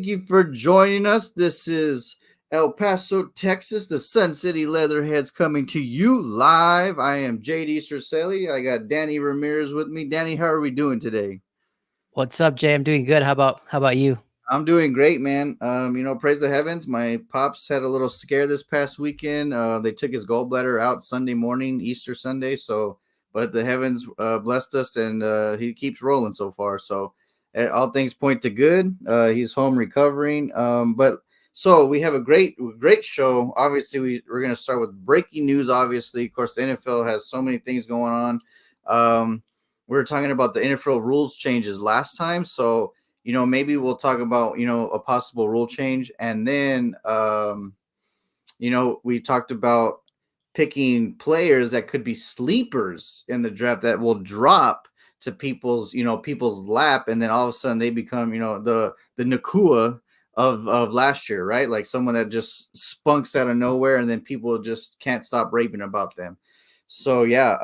Thank you for joining us. This is El Paso, Texas, the Sun City Leatherheads coming to you live. I am JD Cercelli. I got Danny Ramirez with me. Danny, how are we doing today? What's up, Jay? I'm doing good. How about you? I'm doing great, man. Praise the heavens. My pops had a little scare this past weekend. They took his gallbladder out Sunday morning, Easter Sunday. But the heavens blessed us, and he keeps rolling so far. So, all things point to good. He's home recovering. So we have a great show. Obviously, we're going to start with breaking news. Obviously, of course, the NFL has so many things going on. We were talking about the NFL rules changes last time, so maybe we'll talk about, a possible rule change. And then, we talked about picking players that could be sleepers in the draft that will drop to people's lap. And then all of a sudden they become, the Nakua of last year, right? Like someone that just spunks out of nowhere and then people just can't stop raving about them. So yeah,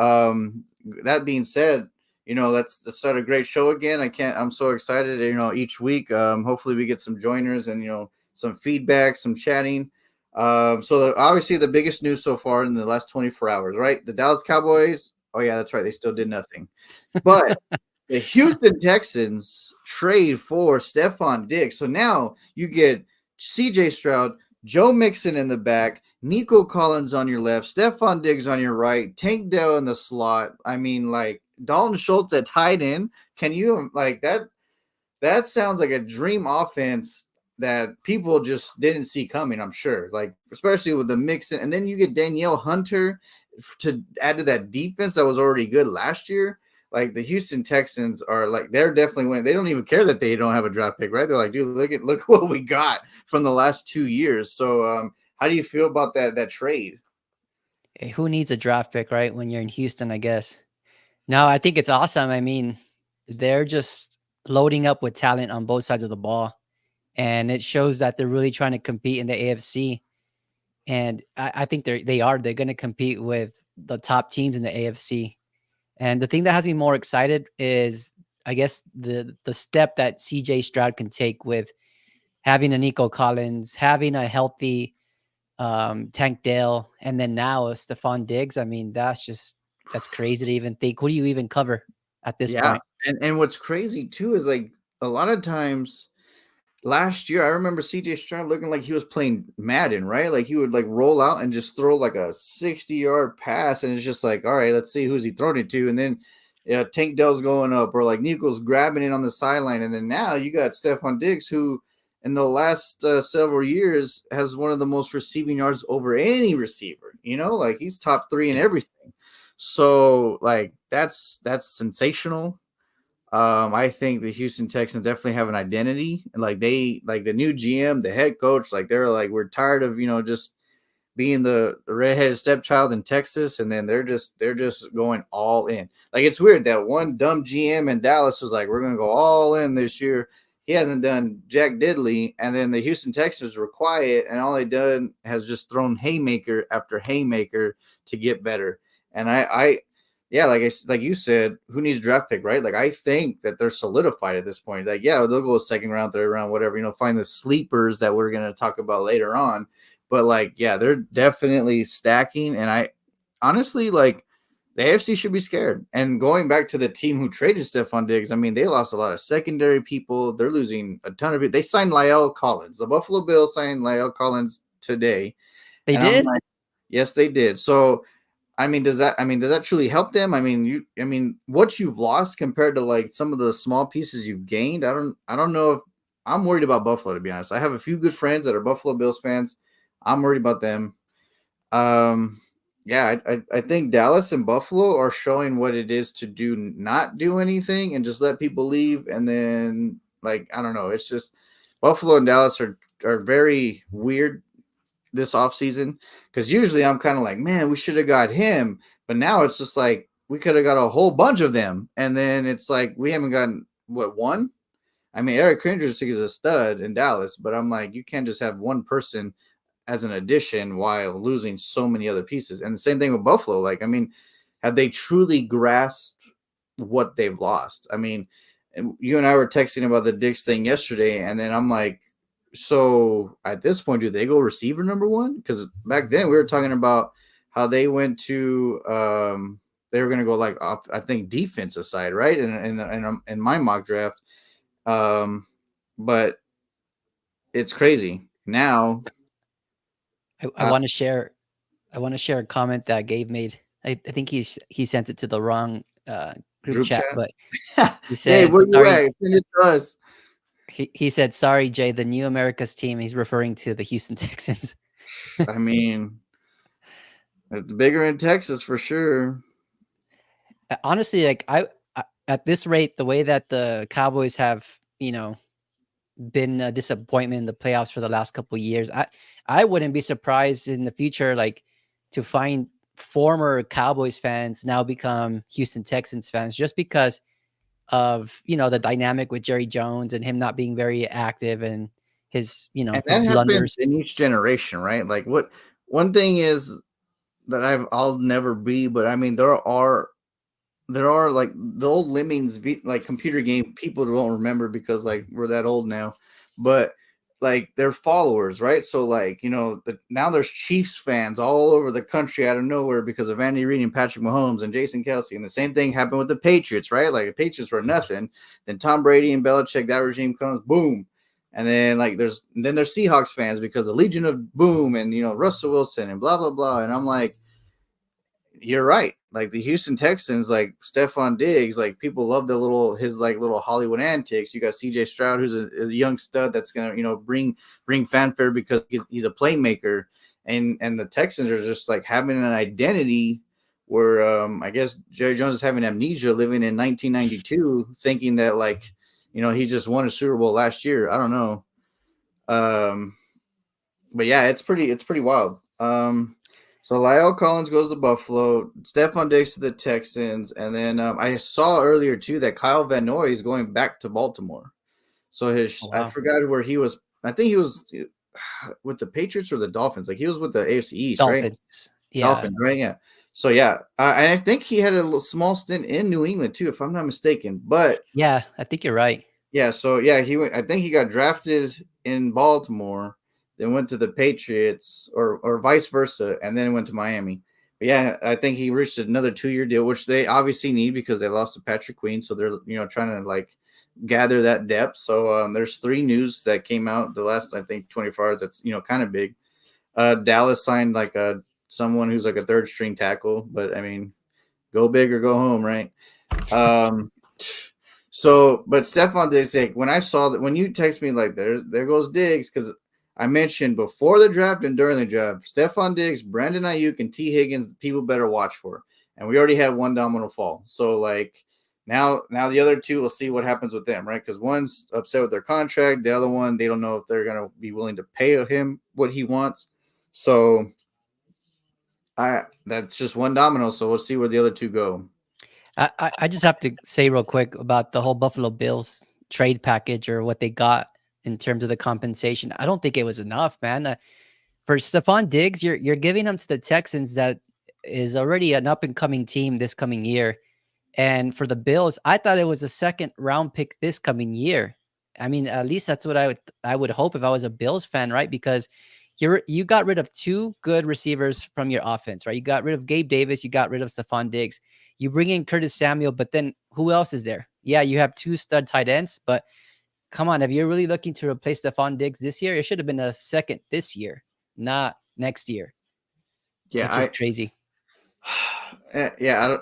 that being said, let's start a great show again. I'm so excited, each week. Hopefully we get some joiners and, some feedback, some chatting. Obviously the biggest news so far in the last 24 hours, right? The Dallas Cowboys. Oh yeah, that's right. They still did nothing. But the Houston Texans trade for Stephon Diggs. So now you get CJ Stroud, Joe Mixon in the back, Nico Collins on your left, Stephon Diggs on your right, Tank Dell in the slot. I mean, like Dalton Schultz at tight end. Can you like that? That sounds like a dream offense that people just didn't see coming, I'm sure. Like, especially with the Mixon. And then you get Danielle Hunter to add to that defense that was already good last year. Like the Houston Texans are like they're definitely winning. They don't even care that they don't have a draft pick, right? They're like, dude, look what we got from the last 2 years. So how do you feel about that trade? Hey, who needs a draft pick, right? When you're in Houston, I guess. No, I think it's awesome. I mean, they're just loading up with talent on both sides of the ball, and it shows that they're really trying to compete in the AFC. And I think they're going to compete with the top teams in the AFC. And the thing that has me more excited is, I guess, the step that CJ Stroud can take with having a Nico Collins, having a healthy Tank Dale, and then now Stephon Diggs. I mean, that's crazy to even think. Who do you even cover at this Yeah. point? And what's crazy too is like a lot of times last year, I remember CJ Stroud looking like he was playing Madden, right? Like he would like roll out and just throw like a 60-yard pass, and it's just like, all right, let's see who's he throwing it to. And then Tank Dell's going up, or like Nico's grabbing it on the sideline. And then now you got Stephon Diggs, who in the last several years has one of the most receiving yards over any receiver. Like he's top three in Yeah. everything. So like that's sensational. I think the Houston Texans definitely have an identity, and like they like the new GM, the head coach, like they're like we're tired of just being the redheaded stepchild in Texas, and then they're just going all in. Like it's weird that one dumb GM in Dallas was like we're gonna go all in this year. He hasn't done jack diddly, and then the Houston Texans were quiet, and all they done has just thrown haymaker after haymaker to get better. And yeah, like you said, who needs a draft pick, right? Like I think that they're solidified at this point. Like, yeah, they'll go a second round, third round, whatever. Find the sleepers that we're gonna talk about later on. But like, yeah, they're definitely stacking. And I honestly like the AFC should be scared. And going back to the team who traded Stephon Diggs, I mean, they lost a lot of secondary people. They're losing a ton of people. They signed Lyle Collins. The Buffalo Bills signed Lyle Collins today, They and I'm did. like, yes, they did. So does that truly help them? I mean, what you've lost compared to like some of the small pieces you've gained, I don't know if I'm worried about Buffalo, to be honest. I have a few good friends that are Buffalo Bills fans. I'm worried about them. Um yeah, I think Dallas and Buffalo are showing what it is to not do anything and just let people leave, and then like I don't know, it's just Buffalo and Dallas are very weird this offseason, because usually I'm kind of like, man, we should have got him. But now it's just like we could have got a whole bunch of them. And then it's like we haven't gotten what one? I mean, Eric Kendricks is a stud in Dallas, but I'm like, you can't just have one person as an addition while losing so many other pieces. And the same thing with Buffalo. Like, I mean, have they truly grasped what they've lost? I mean, you and I were texting about the Diggs thing yesterday, and then I'm like, So at this point, do they go receiver number one? Because back then we were talking about how they went to they were going to go like off, I think defensive side, right? In my mock draft, but it's crazy now. I want to share. I want to share a comment that Gabe made. I think he sent it to the wrong group Group chat, chat. but he Hey, said, where you "Sorry." at? Send it to us. He said, "Sorry, Jay, the new America's team." He's referring to the Houston Texans. I mean, it's bigger in Texas for sure. Honestly, like at this rate, the way that the Cowboys have, been a disappointment in the playoffs for the last couple of years, I wouldn't be surprised in the future, like, to find former Cowboys fans now become Houston Texans fans just because of the dynamic with Jerry Jones and him not being very active and his And his that happens blunders. in each generation, right? Like what one thing is that I'll never be, but I mean there are like the old lemmings like computer game people don't remember because like we're that old now, but like they're followers, right? So like now there's Chiefs fans all over the country out of nowhere because of Andy Reid and Patrick Mahomes and Jason Kelsey, and the same thing happened with the Patriots, right? Like the Patriots were nothing, then Tom Brady and Belichick, that regime comes, boom. And then like there's Seahawks fans because the Legion of Boom and Russell Wilson and blah blah blah, and I'm like, you're right. Like the Houston Texans, like Stephon Diggs, like people love his little Hollywood antics. You got CJ Stroud, who's a young stud that's gonna bring fanfare because he's a playmaker, and the Texans are just like having an identity where I guess Jerry Jones is having amnesia, living in 1992, thinking that like he just won a Super Bowl last year. I don't know, but yeah, it's pretty wild. So Lyle Collins goes to Buffalo, Stephon Diggs to the Texans, and then I saw earlier too that Kyle Van Noy is going back to Baltimore. So Oh, I wow. forgot where he was. I think he was with the Patriots or the Dolphins. Like he was with the AFC East, right? Dolphins. Yeah. Dolphins, right? Yeah. So yeah, I think he had a little small stint in New England too, if I'm not mistaken. But Yeah, I think you're right. yeah, so yeah, he went. I think he got drafted in Baltimore, then went to the Patriots, or vice versa, and then went to Miami. But yeah, I think he reached another 2-year deal, which they obviously need because they lost to Patrick Queen, so they're trying to like gather that depth. So there's 3 news that came out the last I think 24 hours. That's kind of big. Dallas signed like someone who's like a third string tackle, but I mean, go big or go home, right? Um, so, but Stephon Diggs, like, when I saw that, when you text me like there goes Diggs, because I mentioned before the draft and during the draft, Stephon Diggs, Brandon Ayuk, and T Higgins, people better watch for, and we already had one domino fall. So like now the other two, we'll see what happens with them, right? Because one's upset with their contract, the other one they don't know if they're gonna be willing to pay him what he wants. So that's just one domino. So we'll see where the other two go. I just have to say real quick about the whole Buffalo Bills trade package or what they got in terms of the compensation. I don't think it was enough, man. For Stephon Diggs, you're giving him to the Texans, that is already an up and coming team this coming year. And for the Bills, I thought it was a second round pick this coming year. I mean, at least that's what I would hope if I was a Bills fan, right? Because you got rid of 2 good receivers from your offense, right? You got rid of Gabe Davis, you got rid of Stephon Diggs. You bring in Curtis Samuel, but then who else is there? Yeah, you have 2 stud tight ends, but come on, if you're really looking to replace Stephon Diggs this year, it should have been a second this year, not next year. Yeah, It's just crazy. yeah,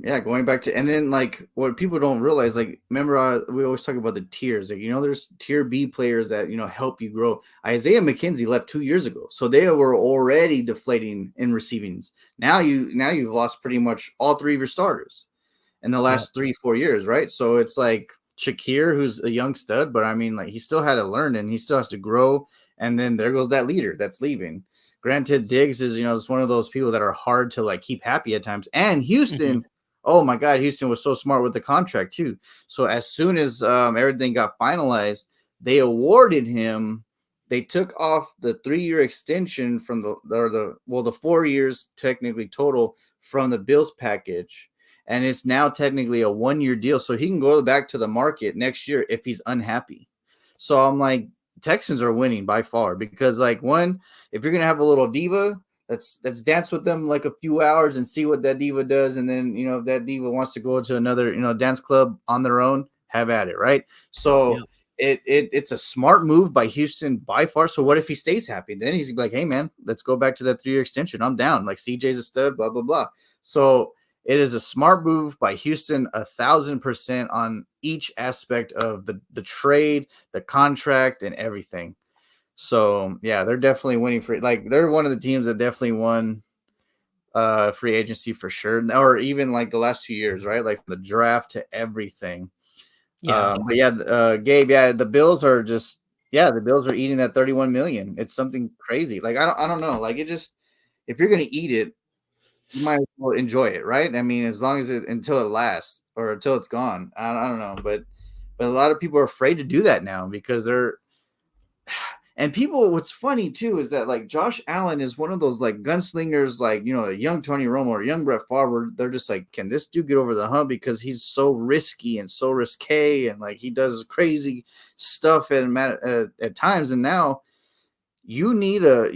yeah, going back to, and then like what people don't realize, like, remember we always talk about the tiers, like, there's tier B players that help you grow. Isaiah McKenzie left 2 years ago, so they were already deflating in receivings. Now you've lost pretty much all 3 of your starters in the Yeah. last 3-4 years, right? So it's like Shakir, who's a young stud, but I mean, like, he still had to learn and he still has to grow. And then there goes that leader that's leaving. Granted, Diggs is, it's one of those people that are hard to like keep happy at times. And Mhm. Houston, oh my God, Houston was so smart with the contract too. So as soon as everything got finalized, they awarded him. They took off the 3-year extension from the 4 years technically total from the Bills package, and it's now technically a 1-year deal, so he can go back to the market next year if he's unhappy. So I'm like, Texans are winning by far because like one, if you're gonna have a little diva, let's dance with them like a few hours and see what that diva does, and then if that diva wants to go to another dance club on their own, have at it, right? Yeah. So it's a smart move by Houston by far. So what if he stays happy? Then he's like, hey man, let's go back to that 3-year extension. I'm down. Like CJ's a stud, blah blah blah. So it is a smart move by Houston, 1,000% on each aspect of the trade, the contract, and everything. So yeah, they're definitely winning for like they're one of the teams that definitely won free agency for sure, or even like the last 2 years, right? Like the draft to everything. Yeah. But yeah, Gabe, yeah, the Bills are just the Bills are eating that 31 million. It's something crazy. Like I don't know. Like it just if you're gonna eat it, you might as well enjoy it, right? I mean, as long as until it lasts or until it's gone. I don't know, but a lot of people are afraid to do that now because they're and people. What's funny too is that like Josh Allen is one of those like gunslingers, like a young Tony Romo or young Brett Favre. They're just like, can this dude get over the hump because he's so risky and so risque and like he does crazy stuff at times. And now you need at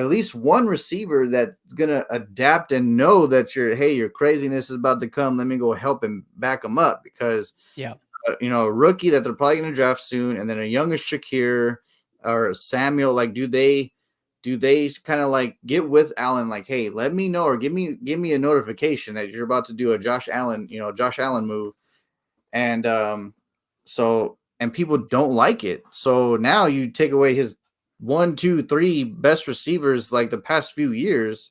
least one receiver that's gonna adapt and know that your craziness is about to come. Let me go help him back him up because Yeah. a rookie that they're probably gonna draft soon, and then a youngish Shakir or Samuel. Like, do they kind of like get with Allen? Like, hey, let me know or give me a notification that you're about to do a Josh Allen move, and and people don't like it. So now you take away his 1, 2, 3 best receivers like the past few years,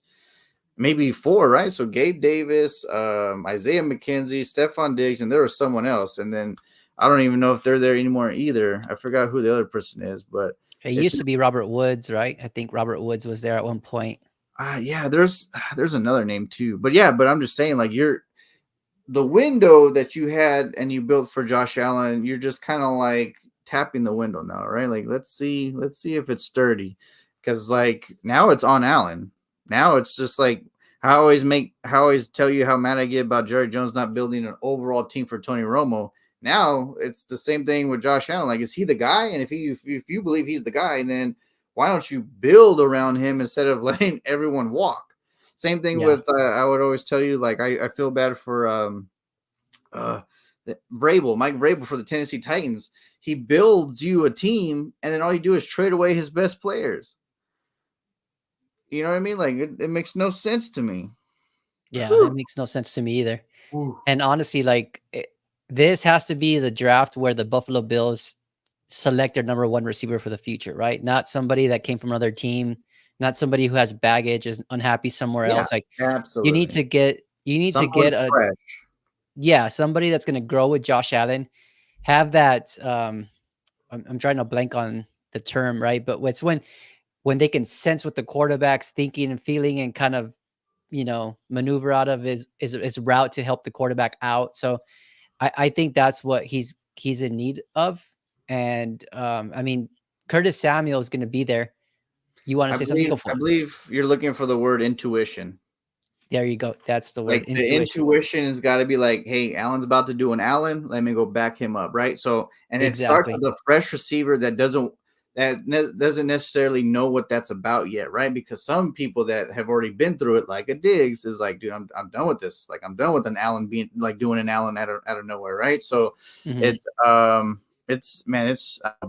maybe 4, right? So Gabe Davis, Isaiah McKenzie, Stephon Diggs, and there was someone else. And then I don't even know if they're there anymore either. I forgot who the other person is, but It used to be Robert Woods, right? I think Robert Woods was there at one point. yeah, there's another name too. But yeah, but I'm just saying, like the window that you had and you built for Josh Allen, you're just kind of like tapping the window now, right? Like let's see if it's sturdy, because like now it's on Allen. Now it's just like I always tell you how mad I get about Jerry Jones not building an overall team for Tony Romo. Now it's the same thing with Josh Allen. Like, is he the guy? And if you believe he's the guy, then why don't you build around him instead of letting everyone walk? Same thing with I would always tell you, like I feel bad for Mike Vrabel for the Tennessee Titans. He builds you a team, and then all you do is trade away his best players. You know what I mean? Like it makes no sense to me. Yeah, it makes no sense to me either. Ooh. And honestly, like this has to be the draft where the Buffalo Bills select their number 1 receiver for the future, right? Not somebody that came from another team, not somebody who has baggage, is unhappy somewhere else. Like Absolutely. you need to get fresh. Somebody that's going to grow with Josh Allen, have that I'm trying to blank on the term, right? But it's when they can sense what the quarterback's thinking and feeling and kind of, maneuver out of his route to help the quarterback out. So I think that's what he's in need of. And I mean, Curtis Samuel is going to be there. You want to say something? Go for I it. believe you're looking for the word intuition. There you go. That's the word. Like the intuition has got to be like, hey, Allen's about to do an Allen. Let me go back him up, right? So, and it starts with a fresh receiver that doesn't necessarily know what that's about yet, right? Because some people that have already been through it, like a Diggs, is like, dude, I'm done with this. Like, I'm done with an Allen being like doing an Allen out of nowhere, right? So it's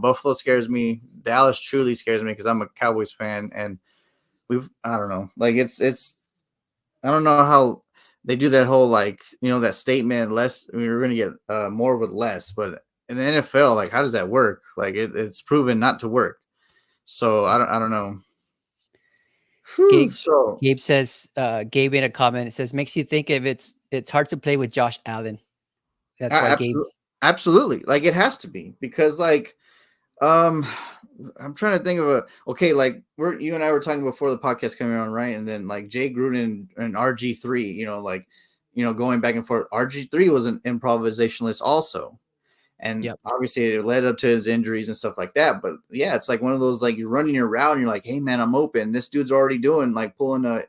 Buffalo scares me. Dallas truly scares me because I'm a Cowboys fan, and I don't know, like it's I don't know how they do that whole like that statement less. I mean, we're gonna get more with less, but in the NFL, like how does that work? Like it's proven not to work. So I don't know. Gabe says, Gabe in a comment, it says, makes you think if it's hard to play with Josh Allen. That's why Gabe. Absolutely. Like it has to be because like, I'm trying to think of like you and I were talking before the podcast coming on, right? And then like Jay Gruden and RG3, going back and forth. RG3 was an improvisationalist also. And obviously it led up to his injuries and stuff like that. But yeah, it's like one of those, like you're running your route and you're like, hey man, I'm open. This dude's already doing like pulling an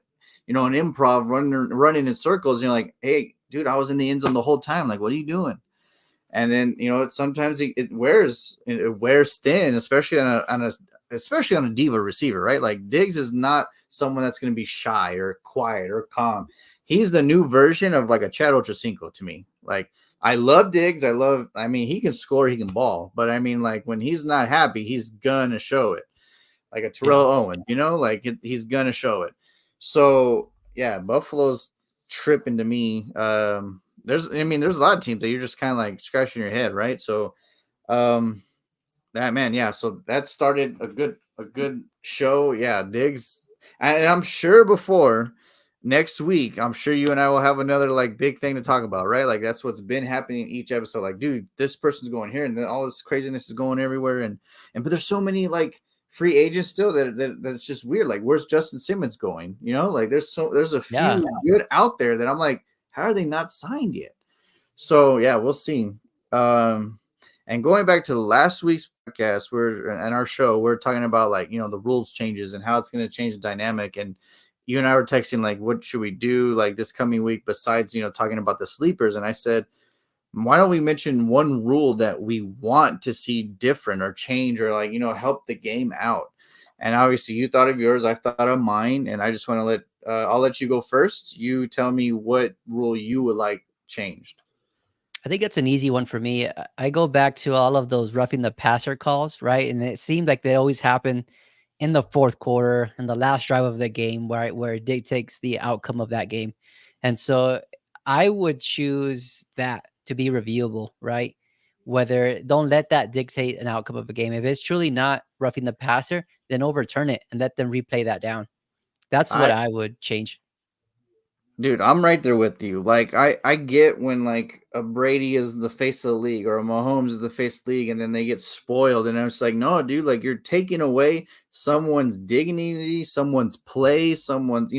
improv running in circles. And you're like, hey dude, I was in the end zone the whole time. Like, what are you doing? And then sometimes it wears thin, especially especially on a diva receiver, right? Like Diggs is not someone that's going to be shy or quiet or calm. He's the new version of like a Chad Ochocinco to me. Like I love Diggs. I mean, he can score, he can ball, but I mean, like when he's not happy, he's gonna show it. Like a Terrell Owen, like he's gonna show it. So yeah, Buffalo's tripping to me. There's a lot of teams that you're just kind of like scratching your head, right? So that man, yeah. So that started a good show. Yeah, Diggs, and I'm sure before next week, I'm sure you and I will have another like big thing to talk about, right? Like that's what's been happening each episode. Like, dude, this person's going here, and then all this craziness is going everywhere, and but there's so many like free agents still that's just weird. Like, where's Justin Simmons going? Like there's a few good out there that I'm like, how are they not signed yet? So yeah, we'll see. And going back to last week's podcast, our show, we're talking about like the rules changes and how it's going to change the dynamic. And you and I were texting like, what should we do like this coming week besides talking about the sleepers? And I said, why don't we mention one rule that we want to see different or change or like help the game out? And obviously, you thought of yours, I thought of mine, and I just want to I'll let you go first. You tell me what rule you would like changed. I think that's an easy one for me. I go back to all of those roughing the passer calls, right? And it seemed like they always happen in the fourth quarter and the last drive of the game where it dictates the outcome of that game. And so I would choose that to be reviewable, right? Whether don't let that dictate an outcome of a game. If it's truly not roughing the passer, then overturn it and let them replay that down. That's what I would change. Dude, I'm right there with you. Like, I get when like a Brady is the face of the league or a Mahomes is the face of the league, and then they get spoiled. And I'm just like, no, dude, like you're taking away someone's dignity, someone's play, someone's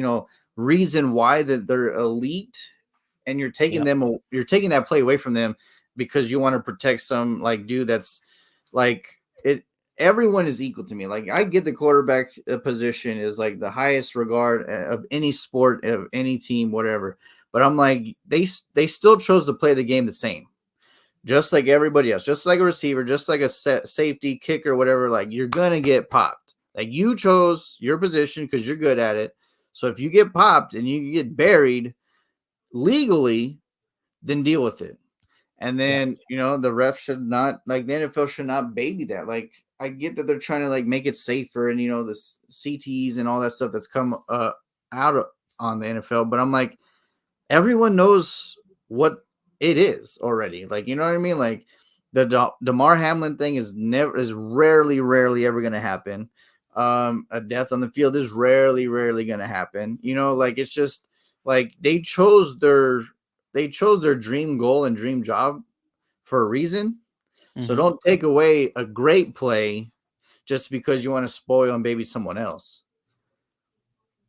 reason why that they're elite, and you're taking that play away from them because you want to protect some like dude that's like it. Everyone is equal to me. Like I get the quarterback position is like the highest regard of any sport, of any team, whatever. But I'm like, they still chose to play the game the same, just like everybody else, just like a receiver, just like a safety, kicker, whatever. Like you're gonna get popped. Like you chose your position because you're good at it. So if you get popped and you get buried legally, then deal with it. And then, the ref should not, like, the NFL should not baby that. Like, I get that they're trying to, like, make it safer and, the CTEs and all that stuff that's come out on the NFL. But I'm like, everyone knows what it is already. Like, you know what I mean? Like, the Damar Hamlin thing is rarely ever going to happen. A death on the field is rarely going to happen. Like, it's just, like, they chose their dream goal and dream job for a reason. Mm-hmm. So don't take away a great play just because you want to spoil and baby someone else.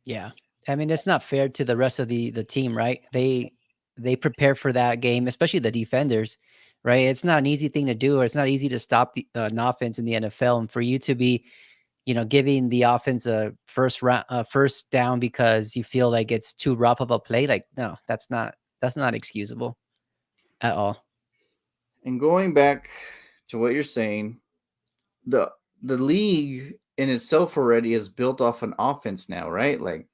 Yeah. I mean, it's not fair to the rest of the team, right? They prepare for that game, especially the defenders, right? It's not an easy thing to do, or it's not easy to stop an offense in the NFL. And for you to be, giving the offense a first down because you feel like it's too rough of a play, like, no, that's not excusable at all. And going back to what you're saying, the league in itself already is built off an offense now, right? Like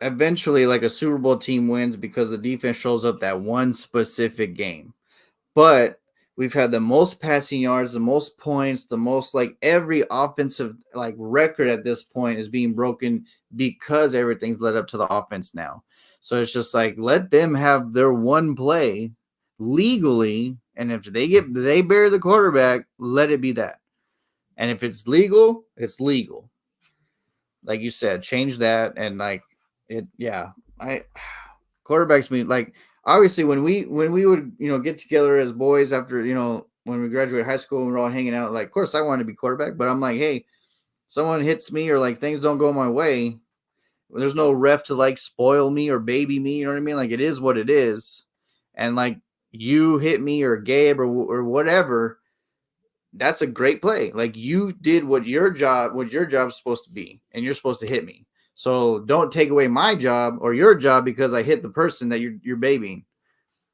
eventually like a Super Bowl team wins because the defense shows up that one specific game. But we've had the most passing yards, the most points, the most like every offensive like record at this point is being broken because everything's led up to the offense now. So it's just like, let them have their one play legally. And if they bury the quarterback, let it be that. And if it's legal, it's legal. Like you said, change that. And like it, yeah, quarterbacks mean like, obviously when we would, get together as boys after, when we graduated high school and we were all hanging out, like, of course I wanted to be quarterback, but I'm like, hey, someone hits me or like things don't go my way. There's no ref to like spoil me or baby me. You know what I mean? Like it is what it is. And like you hit me or Gabe or whatever, that's a great play. Like you did what your job is supposed to be, and you're supposed to hit me. So don't take away my job or your job because I hit the person that you're babying.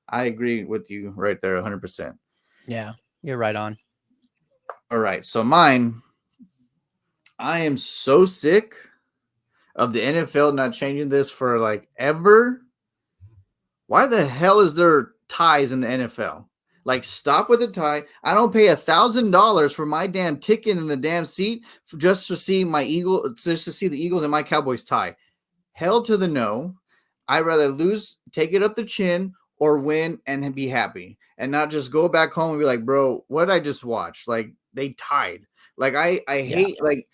I agree with you right there 100%. Yeah, you're right on. All right, so mine. I am so sick of the NFL not changing this for like ever. Why the hell is there ties in the NFL? Like, stop with the tie. I don't pay $1,000 for my damn ticket in the damn seat just to see my just to see the Eagles and my Cowboys tie. Hell to the no. I'd rather lose, take it up the chin, or win and be happy, and not just go back home and be like, bro, what did I just watch? Like, they tied. Like, I Yeah, hate, like,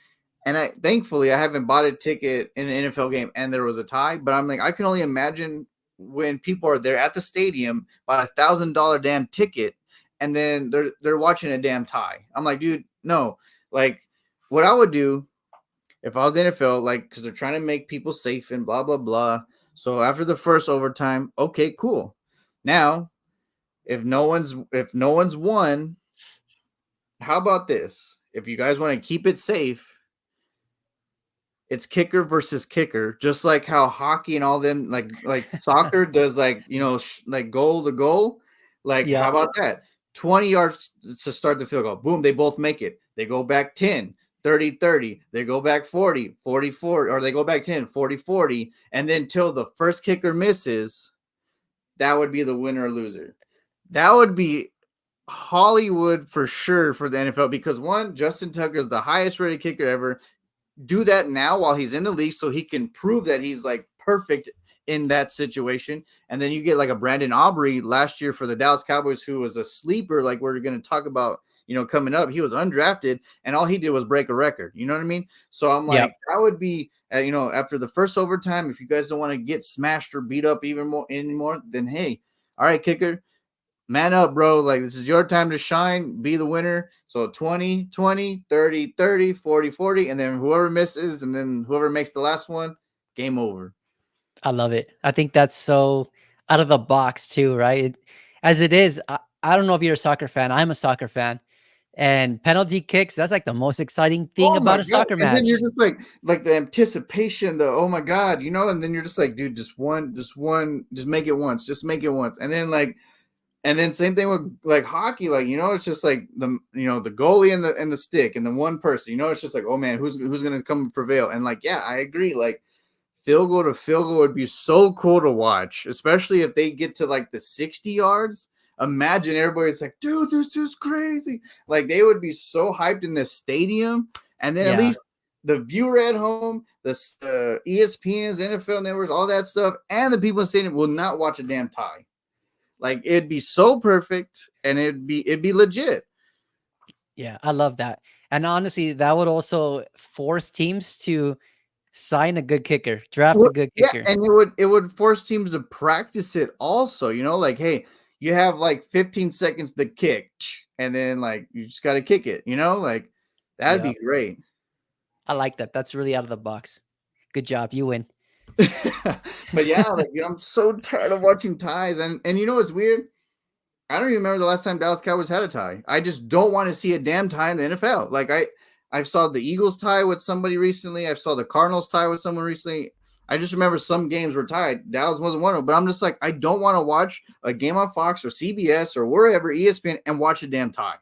and I thankfully I haven't bought a ticket in an NFL game and there was a tie, but I'm like, I can only imagine when people are there at the stadium, bought $1,000 damn ticket, and then they're watching a damn tie. I'm like, dude, no. Like, what I would do if I was NFL, like, because they're trying to make people safe and blah blah blah. So after the first overtime, okay, cool. Now, if no one's won, how about this? If you guys want to keep it safe, it's kicker versus kicker, just like how hockey and all them like soccer does, like, like goal to goal. Like, yeah, how about that? 20 yards to start the field goal. Boom, they both make it. They go back 10, 30, 30. They go back 40, 44, or they go back 10, 40, 40, and then till the first kicker misses, that would be the winner or loser. That would be Hollywood for sure for the NFL, because one, Justin Tucker is the highest rated kicker ever. Do that now while he's in the league so he can prove that he's like perfect in that situation. And then you get like a Brandon Aubrey last year for the Dallas Cowboys, who was a sleeper, like we're going to talk about, coming up. He was undrafted and all he did was break a record. You know what I mean? So I'm yeah. like, that would be, after the first overtime, if you guys don't want to get smashed or beat up even more anymore, then hey, all right, kicker, man up, bro. Like, this is your time to shine, be the winner. So 20, 20, 30, 30, 40, 40, and then whoever misses and then whoever makes the last one, game over. I love it. I think that's so out of the box too, right? As it is, I don't know if you're a soccer fan. I'm a soccer fan, and penalty kicks, that's like the most exciting thing Oh my about a god. soccer And then you're match. just like the anticipation, the oh my god, and then you're just like, dude, just one, just make it once, just make it once. And then same thing with like hockey, like, it's just like the goalie and the stick and the one person, it's just like, oh man, who's gonna come and prevail? And like, yeah, I agree. Like, field goal to field goal would be so cool to watch, especially if they get to like the 60 yards. Imagine everybody's like, dude, this is crazy. Like, they would be so hyped in this stadium. And then at Yeah, least the viewer at home, the ESPNs, NFL networks, all that stuff, and the people in the stadium will not watch a damn tie. Like, it'd be so perfect and it'd be legit. yeah, I love that. And honestly, that would also force teams to sign a good kicker, draft a Well, good yeah, kicker. and it would force teams to practice it also, like, hey, you have like 15 seconds to kick, and then like you just got to kick it, like that'd Yeah, be great. I like that. That's really out of the box. Good job. You win. But yeah, like, I'm so tired of watching ties, and what's weird? I don't even remember the last time Dallas Cowboys had a tie. I just don't want to see a damn tie in the NFL. Like, I saw the Eagles tie with somebody recently. I saw the Cardinals tie with someone recently. I just remember some games were tied. Dallas wasn't one of them. But I'm just like, I don't want to watch a game on Fox or CBS or wherever, ESPN, and watch a damn tie.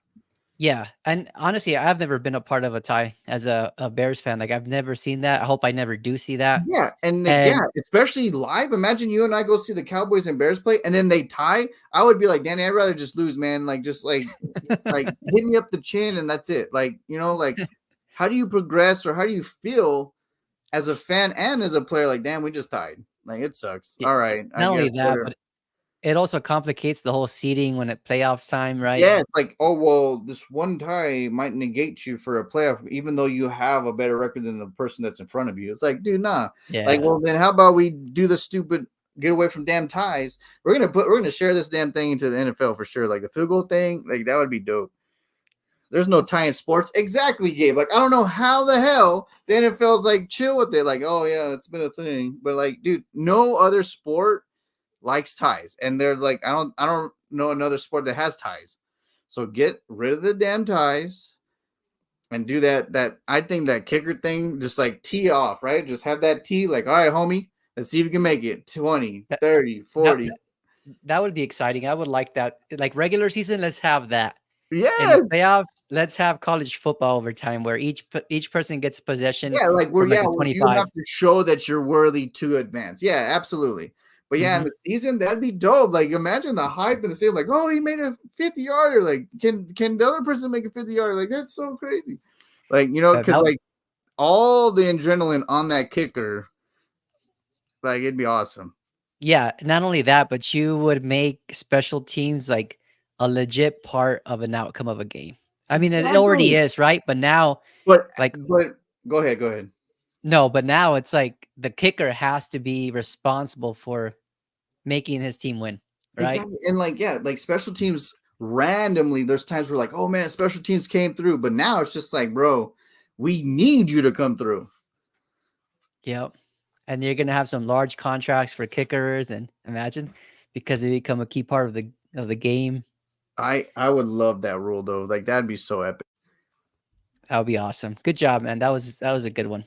Yeah, and honestly, I've never been a part of a tie as a Bears fan. Like, I've never seen that. I hope I never do see that. Yeah, and like, yeah, And especially live. Imagine you and I go see the Cowboys and Bears play, and then they tie. I would be like, Danny, I'd rather just lose, man. Like, just like hit me up the chin, and that's it. Like, like, how do you progress, or how do you feel as a fan and as a player? Like, damn, we just tied. Like, it sucks. y- All right, I not guess. only that, but it also complicates the whole seeding when it playoffs time, right? Yeah, it's like, oh well, this one tie might negate you for a playoff, even though you have a better record than the person that's in front of you. It's like, dude, nah. Like, Yeah. well, then how about we do the stupid get away from damn ties? We're gonna share this damn thing into the NFL for sure. Like the field goal thing, like that would be dope. There's no tie in sports. Exactly, Gabe. Like, I don't know how the hell the NFL's like chill with it. Like, oh yeah, it's been a thing. But like, dude, no other sport likes ties. And they're like, I don't know another sport that has ties. So get rid of the damn ties and do that. I think that kicker thing, just like tee off, right? Just have that tee, like, all right, homie, let's see if you can make it 20, That 30, that 40. that would be exciting. I would like that. Like regular season, let's have that. In the Yeah, playoffs, let's have college football overtime where each person gets possession yeah, like from like a where you 25. have to show that you're worthy to advance. Yeah, absolutely. But yeah, in Mhm. the season, that'd be dope. Like imagine the hype in the stadium, like, oh, he made a 50 yarder. Like, can the other person make a 50 yarder? Like, that's so crazy. Like, because That like all the adrenaline on that kicker, like it'd be awesome. Yeah, not only that, but you would make special teams like a legit part of an outcome of a game. I mean, it already Exactly. is, right? But now, But like, but go ahead, go ahead. no, but now it's like the kicker has to be responsible for making his team win, right? Exactly. And like, yeah, like special teams randomly, there's times where like, oh man, special teams came through. But now it's just like, bro, we need you to come through. Yep. And you're gonna have some large contracts for kickers, and imagine because they become a key part of the game. I would love that rule though. Like that'd be so epic. That would be awesome. Good job, man. That was a good one.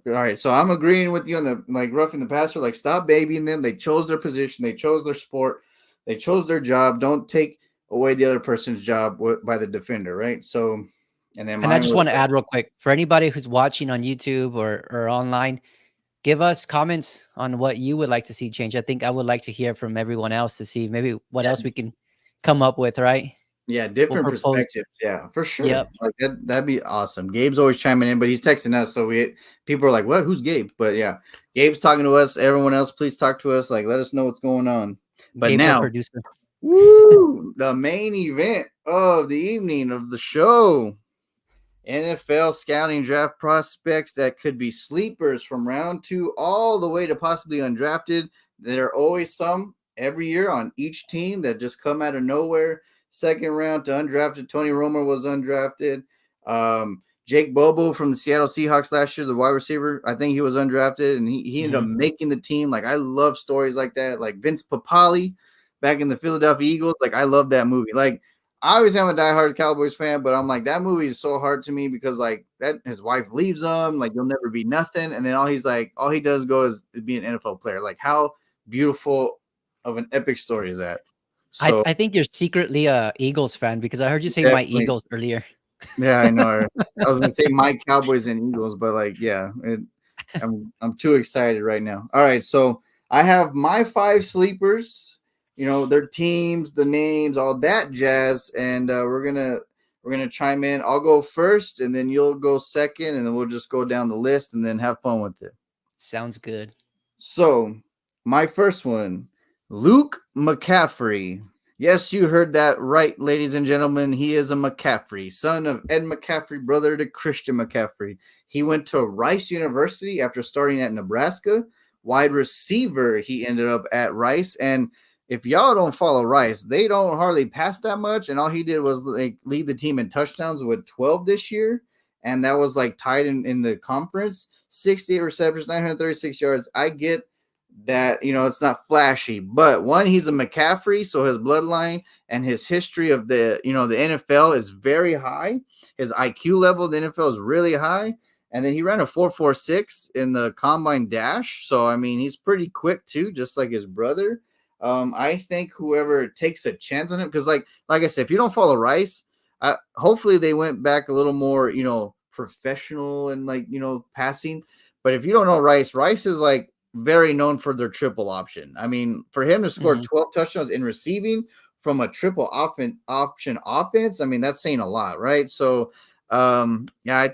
All right, so I'm agreeing with you on the like roughing the passer. Like, stop babying them. They chose their position. They chose their sport. They chose their job. Don't take away the other person's job by the defender, right? So, and then And I mine just was want to add real quick for anybody who's watching on YouTube or online, give us comments on what you would like to see change. I think I would like to hear from everyone else to see maybe what else yeah, we can come up with, right? yeah, We'll different propose. perspectives. Yeah, for sure. Yep. Like that'd be awesome. Gabe's always chiming in, but he's texting us, so people are like, "What? Who's Gabe?" But yeah, Gabe's talking to us. Everyone else, please talk to us. Like, let us know what's going on. But Gabe, the now, producer. woo, the main event of the evening of the show. NFL scouting draft prospects that could be sleepers from round 2 all the way to possibly undrafted. There are always some every year on each team that just come out of nowhere. Second round to undrafted. Tony Romo was undrafted. Jake Bobo from the Seattle Seahawks last year, the wide receiver, I think he was undrafted and he ended up Mhm. making the team. Like, I love stories like that. Like Vince Papali back in the Philadelphia Eagles. Like, I love that movie. Like, I always am a diehard Cowboys fan, but I'm like, that movie is so hard to me because like that his wife leaves him, like you'll never be nothing, and then all he does go is be an NFL player. Like, how beautiful of an epic story is that? So I think you're secretly a Eagles fan because I heard you say my definitely, Eagles earlier. yeah, I know. I was gonna say my Cowboys and Eagles, but like, yeah, I'm too excited right now. All right, so I have my 5 sleepers. Their teams, the names, all that jazz, and we're gonna chime in. I'll go first, and then you'll go second, and then we'll just go down the list and then have fun with it. Sounds good. So, my first one, Luke McCaffrey. Yes, you heard that right, ladies and gentlemen. He is a McCaffrey, son of Ed McCaffrey, brother to Christian McCaffrey. He went to Rice University after starting at Nebraska. Wide receiver, he ended up at Rice. And if y'all don't follow Rice, they don't hardly pass that much. And all he did was like lead the team in touchdowns with 12 this year. And that was like tied in the conference. 68 receptions, 936 yards. I get that, it's not flashy, but one, he's a McCaffrey, so his bloodline and his history of the NFL is very high. His IQ level of the NFL is really high. And then he ran a 4.46 in the combine dash. So, I mean, he's pretty quick too, just like his brother. I think whoever takes a chance on him, because like I said, if you don't follow Rice, hopefully they went back a little more, professional and like, passing. But if you don't know Rice is like very known for their triple option. I mean, for him to score Mhm. 12 touchdowns in receiving from a triple option offense, I mean, that's saying a lot, right? So, yeah, I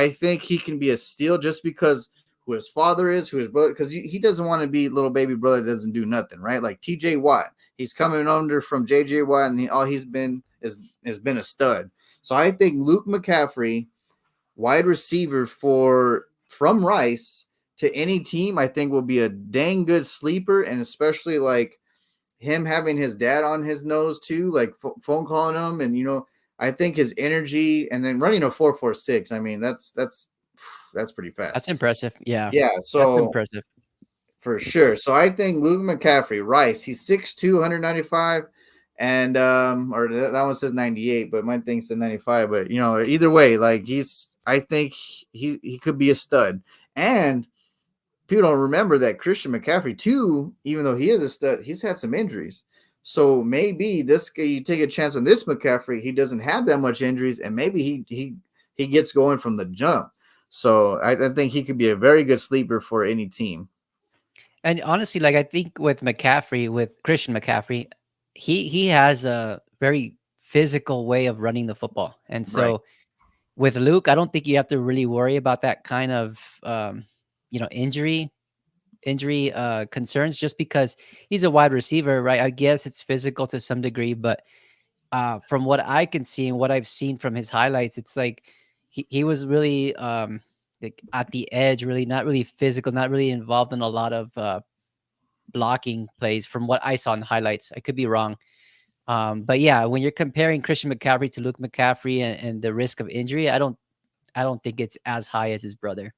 think he can be a steal just because who his father is, who his brother, because he doesn't want to be little baby brother that doesn't do nothing, right? Like TJ Watt, he's coming under from JJ Watt, and all he's been has been a stud. So I think Luke McCaffrey, wide receiver from Rice to any team, I think will be a dang good sleeper, and especially like him having his dad on his nose too, like phone calling him, and I think his energy, and then running a 4.46. I mean, that's pretty That's fast. impressive. Yeah. Yeah, That's so impressive. for sure. So I think Luke McCaffrey, Rice, he's 6'2", 195, and or that one says 98, but my thing said 95. But either way, like I think he could be a stud. And people don't remember that Christian McCaffrey too, even though he is a stud, he's had some injuries. So maybe this guy, you take a chance on this McCaffrey. He doesn't have that much injuries, and maybe he gets going from the jump. So I think he could be a very good sleeper for any team. And honestly, like I think with McCaffrey, with Christian McCaffrey, he has a very physical way of running the football. And Right. so with Luke, I don't think you have to really worry about that kind of injury concerns just because he's a wide receiver, right? I guess it's physical to some degree, but from what I can see and what I've seen from his highlights, it's like he was really like at the edge, really not really physical, not really involved in a lot of blocking plays from what I saw in the highlights. I could be wrong. But yeah, when you're comparing Christian McCaffrey to Luke McCaffrey and the risk of injury, I don't think it's as high as his brother.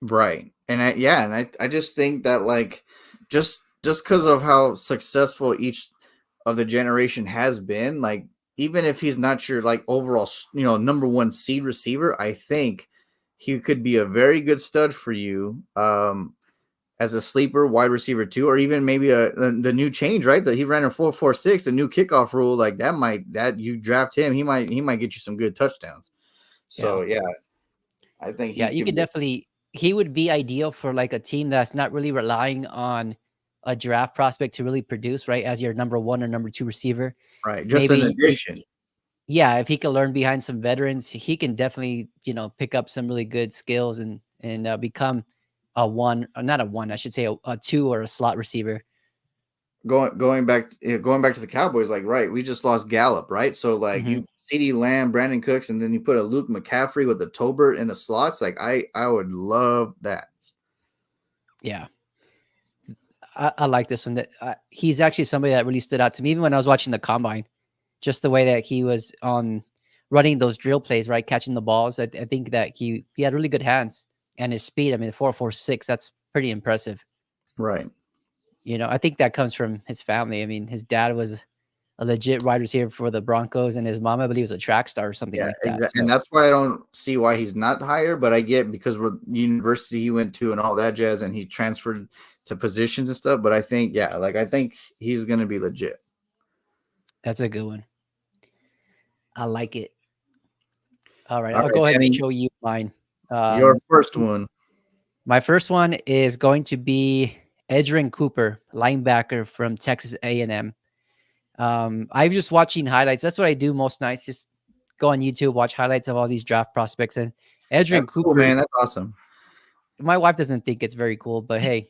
Right. And I just think that like just because of how successful each of the generation has been, like even if he's not your like overall, number one seed receiver, I think he could be a very good stud for you as a sleeper wide receiver too, or even maybe the new change, right? That he ran a 4.46, the new kickoff rule, like that you draft him, he might get you some good touchdowns. Yeah. So yeah, I think Yeah, he you could could be definitely he would be ideal for like a team that's not really relying on a draft prospect to really produce, right? As your number one or number two receiver. right. Just an Maybe if addition. yeah, if he can learn behind some veterans, he can definitely, pick up some really good skills and become a one, or not a one, I should say a two or a slot receiver. Going back to the Cowboys, like right, we just lost Gallup, right? So like Hmm. you CD Lamb, Brandon Cooks, and then you put a Luke McCaffrey with the Tolbert in the slots. Like I would love that. Yeah, I like this one. That he's actually somebody that really stood out to me, even when I was watching the combine. Just the way that he was on running those drill plays, right, catching the balls. I think that he had really good hands and his speed. I mean, 4.46. That's pretty impressive. Right. I think that comes from his family. I mean, his dad was a legit wide receiver for the Broncos, and his mom, I believe, was a track star or something Yeah, like that. exactly. And So that's why I don't see why he's not higher, but I get because we're university he went to and all that jazz, and he transferred to positions and stuff. But I think, yeah, like I think he's gonna be legit. that's a good one. I like it. All right, All I'll right, go ahead and Kenny, show you mine. your Um, first one. my first one is going to be Edrin Cooper, linebacker from Texas A&M. I'm just watching highlights. That's what I do most nights. Just go on YouTube, watch highlights of all these draft prospects. And Edrin That's cool, Cooper's. man. That's awesome. My wife doesn't think it's very cool, but hey.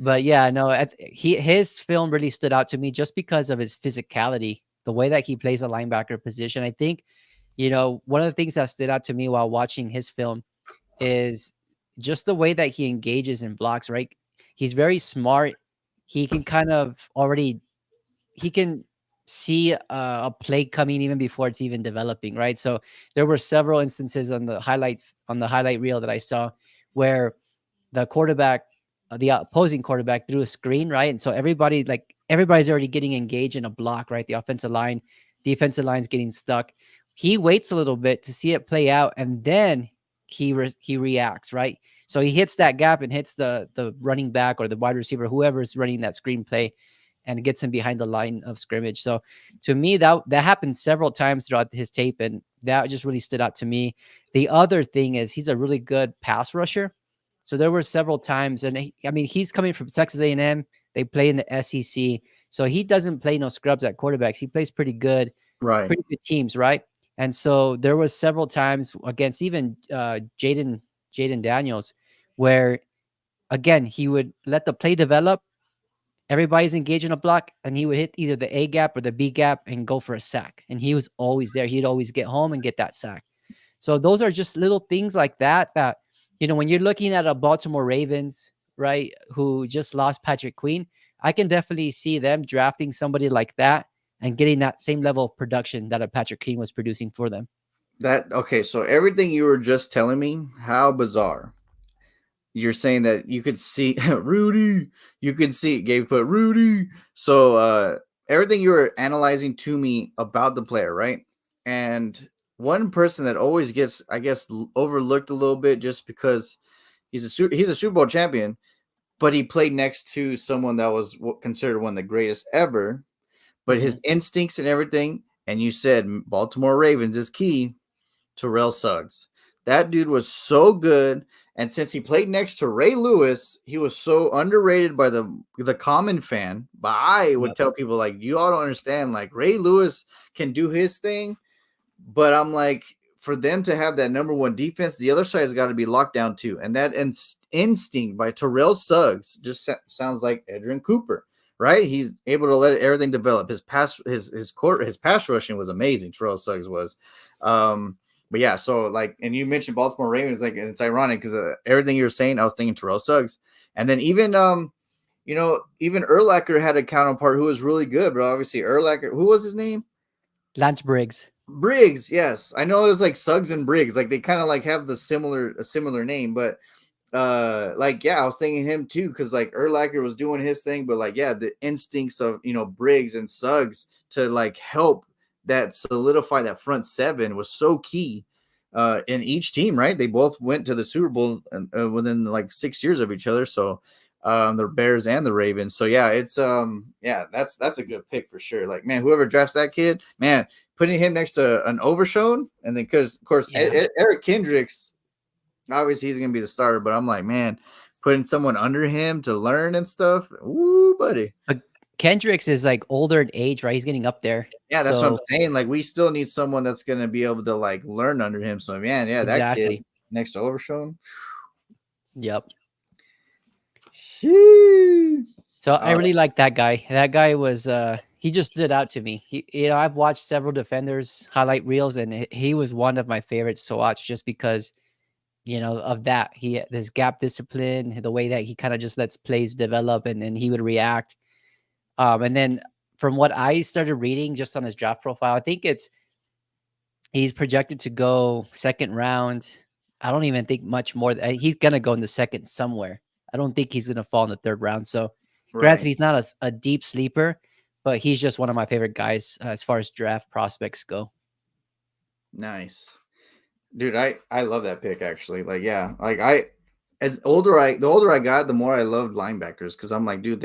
But yeah, no, his film really stood out to me just because of his physicality, the way that he plays a linebacker position. I think, one of the things that stood out to me while watching his film is just the way that he engages in blocks, right? He's very smart. He can kind of already he can see a play coming even before it's even developing, right? So there were several instances on the highlight reel that I saw where the quarterback, the opposing quarterback threw a screen, right? And so everybody's already getting engaged in a block, right? The offensive line, defensive line's getting stuck. He waits a little bit to see it play out, and then he reacts, right? So he hits that gap and hits the running back or the wide receiver, whoever's running that screen play, and gets him behind the line of scrimmage. So to me, that happened several times throughout his tape, and that just really stood out to me. The other thing is he's a really good pass rusher. So there were several times, and he's coming from Texas A&M. They play in the SEC, so he doesn't play no scrubs at quarterbacks. He plays Right. pretty good teams, right? And so there was several times against even Jaden Daniels, where again he would let the play develop. Everybody's engaged in a block, and he would hit either the A gap or the B gap and go for a sack. And he was always there. He'd always get home and get that sack. So those are just little things like that, when you're looking at a Baltimore Ravens, right, who just lost Patrick Queen, I can definitely see them drafting somebody like that and getting that same level of production that a Patrick Queen was producing for them. That okay, so everything you were just telling me, how bizarre. You're saying that you could see Rudy, you could see Gabe put Rudy. So everything you were analyzing to me about the player, right? And one person that always gets, I guess, overlooked a little bit just because he's a Super Bowl champion, but he played next to someone that was considered one of the greatest ever. But his instincts and everything, and you said Baltimore Ravens is key. Terrell Suggs. That dude was so good. And since he played next to Ray Lewis, he was so underrated by the common fan. But I would tell people, like, you all don't understand. Like, Ray Lewis can do his thing, but I'm like, for them to have that number one defense, the other side has got to be locked down too. And that instinct by Terrell Suggs just sounds like Edgerrin Cooper, right? He's able to let everything develop. His pass rushing was amazing. Terrell Suggs was. But yeah, so like, and you mentioned Baltimore Ravens, like, and it's ironic because everything you're saying, I was thinking Terrell Suggs, and then even even Urlacher had a counterpart who was really good, but obviously Urlacher, who was his name? Lance Briggs. Briggs, yes, I know it was like Suggs and Briggs, like they kind of like have a similar name, but like yeah, I was thinking him too because like Urlacher was doing his thing, but like yeah, the instincts of Briggs and Suggs to like help that solidify that front seven was so key in each team, right? They both went to the Super Bowl within like 6 years of each other. So the Bears and the Ravens. So yeah, it's that's a good pick for sure. Like, man, whoever drafts that kid, man, putting him next to an Overshown, and then because of course Eric Kendricks, obviously he's gonna be the starter, but I'm like, man, putting someone under him to learn and stuff. Woo, buddy. Kendricks is like older in age, right? He's getting up there. Yeah, that's what I'm saying. Like, we still need someone that's going to be able to like learn under him. So, man, yeah, exactly. That kid next to Overshown. Yep. Sheesh. So I really like that guy. That guy was he just stood out to me. I've watched several defenders highlight reels, and he was one of my favorites to watch just because of that. His gap discipline, the way that he kind of just lets plays develop, and then he would react. And then from what I started reading just on his draft profile, I think he's projected to go second round. I don't even think much more. He's going to go in the second somewhere. I don't think he's going to fall in the third round. So granted, he's not a deep sleeper, but he's just one of my favorite guys as far as draft prospects go. Nice. Dude, I love that pick actually. Like, yeah, like the older I got, the more I loved linebackers because I'm like, dude,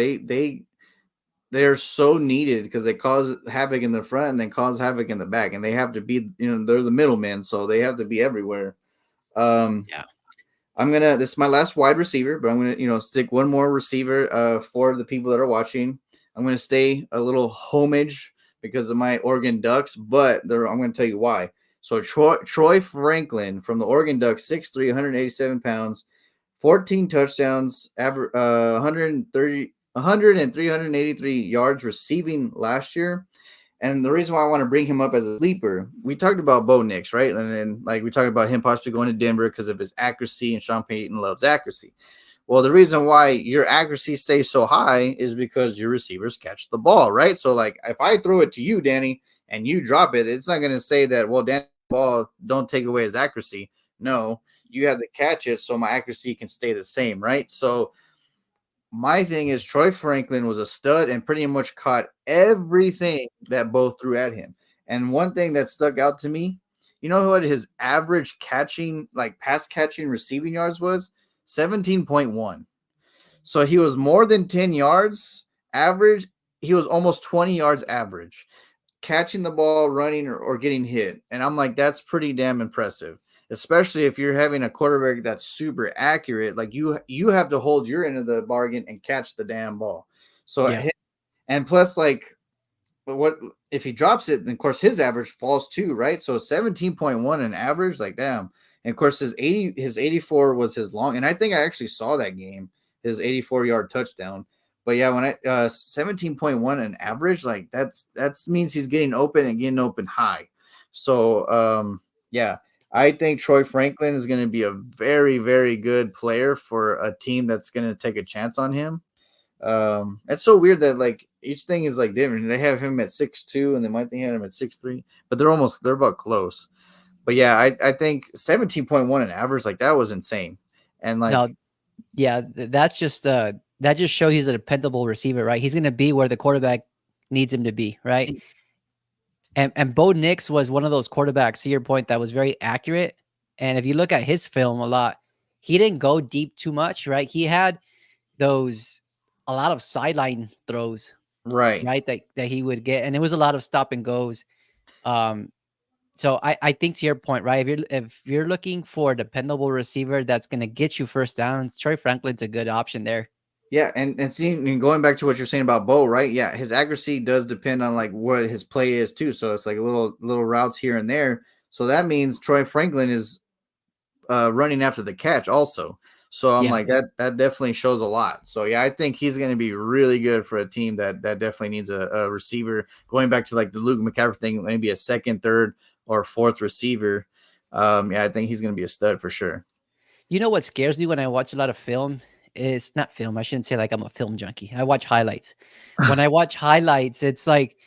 they're so needed because they cause havoc in the front and then cause havoc in the back, and they have to be, they're the middlemen, so they have to be everywhere. Yeah. This is my last wide receiver, but I'm gonna, stick one more receiver for the people that are watching. I'm gonna stay a little homage because of my Oregon Ducks, but I'm gonna tell you why. So Troy Franklin from the Oregon Ducks, 6'3", 187 pounds, 14 touchdowns, 100 and 383 yards receiving last year. And the reason why I want to bring him up as a sleeper, we talked about Bo Nix, right? And then like we talked about him possibly going to Denver because of his accuracy, and Sean Payton loves accuracy. Well, the reason why your accuracy stays so high is because your receivers catch the ball, right? So like if I throw it to you, Danny, and you drop it, it's not going to say that, well, Danny, ball, don't take away his accuracy. No, you have to catch it so my accuracy can stay the same, right? So my thing is Troy Franklin was a stud and pretty much caught everything that Bo threw at him. And one thing that stuck out to me, you know what his average pass catching receiving yards was? 17.1. So he was more than 10 yards average. He was almost 20 yards average catching the ball, running, or getting hit. And I'm like, that's pretty damn impressive, especially if you're having a quarterback that's super accurate. Like you have to hold your end of the bargain and catch the damn ball. So, yeah. And plus, like, what if he drops it? Then of course his average falls too, right? So 17.1 in average, like damn. And of course his 84 was his long. And I think I actually saw that game, his 84-yard touchdown. But yeah, when 17.1 in average, like that means he's getting open and getting open high. So yeah. I think Troy Franklin is going to be a very, very good player for a team that's going to take a chance on him. It's so weird that like each thing is like different. They have him at 6'2", and they might think had him at 6'3", but they're about close. But yeah, I think 17.1 in average, like that was insane. And like, no, yeah, that's just that just shows he's a dependable receiver, right? He's going to be where the quarterback needs him to be, right? And Bo Nix was one of those quarterbacks, to your point, that was very accurate. And if you look at his film a lot, he didn't go deep too much, right? He had those a lot of sideline throws, Right. right? That he would get, and it was a lot of stop and goes. Um, so I think to your point, right? If you're looking for a dependable receiver that's going to get you first downs, Troy Franklin's a good option there. Yeah, and seeing and going back to what you're saying about Bo, right? Yeah, his accuracy does depend on like what his play is too. So it's like little routes here and there. So that means Troy Franklin is running after the catch also. So I'm Yeah. like that definitely shows a lot. So yeah, I think he's going to be really good for a team that definitely needs a receiver. Going back to like the Luke McCaffrey thing, maybe a second, third, or fourth receiver. Yeah, I think he's going to be a stud for sure. You know what scares me when I watch a lot of film is not film. I shouldn't say like I'm a film junkie. I watch highlights. When I watch highlights, it's like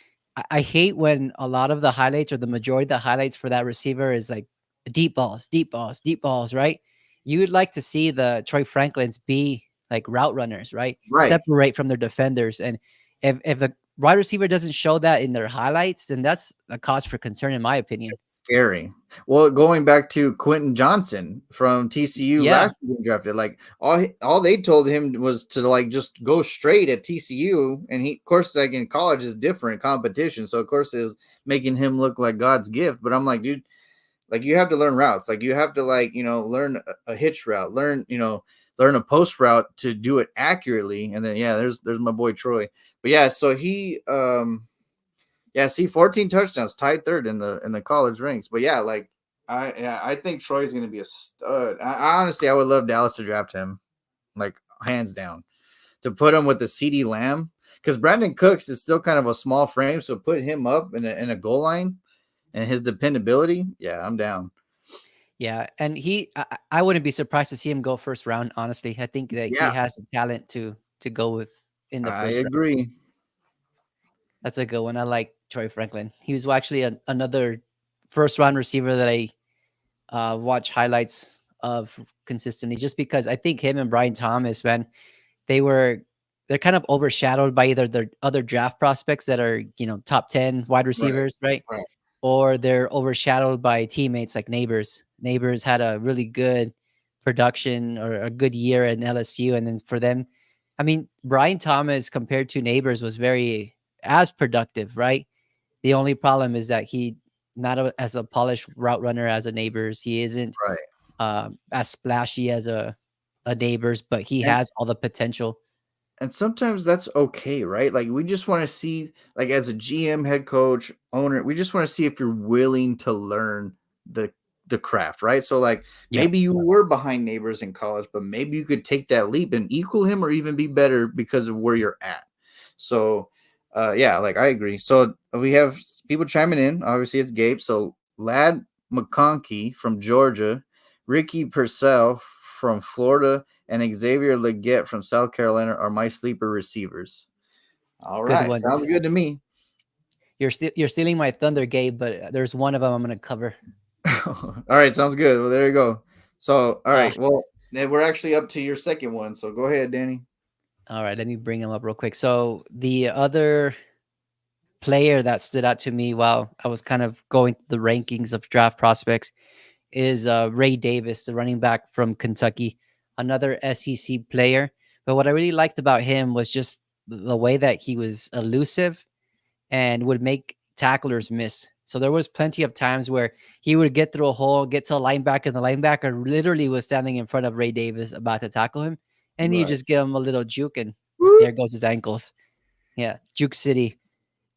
I hate when a lot of the highlights or the majority of the highlights for that receiver is like deep balls, deep balls, deep balls, right? You would like to see the Troy Franklins be like route runners, right? Right. Separate from their defenders. And if the wide receiver doesn't show that in their highlights, then that's a cause for concern, in my opinion. Scary. Well, going back to Quentin Johnson from TCU Yeah. last year being drafted, like all they told him was to like just go straight at TCU, and he, of course, like in college is different competition, so of course it was making him look like God's gift. But I'm like, dude, like you have to learn routes, like you have to like learn a hitch route, learn a post route to do it accurately, and then yeah, there's my boy Troy. But yeah, so he yeah, see, 14 touchdowns, tied third in the college ranks. But yeah, like I think Troy's gonna be a stud. I honestly I would love Dallas to draft him, like hands down, to put him with the CD Lamb. Because Brandon Cooks is still kind of a small frame, so put him up in a goal line and his dependability, yeah, I'm down. Yeah, and I wouldn't be surprised to see him go first round, honestly. I think that he Yeah, has the talent to go with in the I first round. agree. That's a good one. I like Troy Franklin. He was actually another first round receiver that I watch highlights of consistently, just because I think him and Brian Thomas, man, they were they're kind of overshadowed by either their other draft prospects that are, top 10 wide Right, receivers, right? right. Or they're overshadowed by teammates like Neighbors. Neighbors had a really good production or a good year at LSU, and then for them, I mean, Brian Thomas compared to Neighbors was very as productive, right? The only problem is that he not as a polished route runner as a Neighbors. He isn't Right. as splashy as a Neighbors, but he And has all the potential. and sometimes that's okay, right? Like we just want to see, like as a GM, head coach, owner, we just want to see if you're willing to learn the the craft, right? So like Yeah. maybe you were behind Neighbors in college, but maybe you could take that leap and equal him or even be better because of where you're at. So yeah, like I agree. So we have people chiming in. Obviously it's Gabe. So Lad McConkey from Georgia, Ricky Purcell from Florida, and Xavier Leggett from South Carolina are my sleeper receivers. All Good right, ones. sounds good to me. You're stealing my thunder, Gabe, but there's one of them I'm gonna cover. All right, sounds good. Well, there you go. So, all Uh, right, well, then we're actually up to your second one. So go ahead, Danny. all right, let me bring him up real quick. So the other player that stood out to me while I was kind of going through the rankings of draft prospects is Ray Davis, the running back from Kentucky, another SEC player. But what I really liked about him was just the way that he was elusive and would make tacklers miss. So there was plenty of times where he would get through a hole, get to a linebacker, and the linebacker literally was standing in front of Ray Davis about to tackle him. And you Right. just give him a little juke, and Woo! there goes his ankles. Yeah, juke city.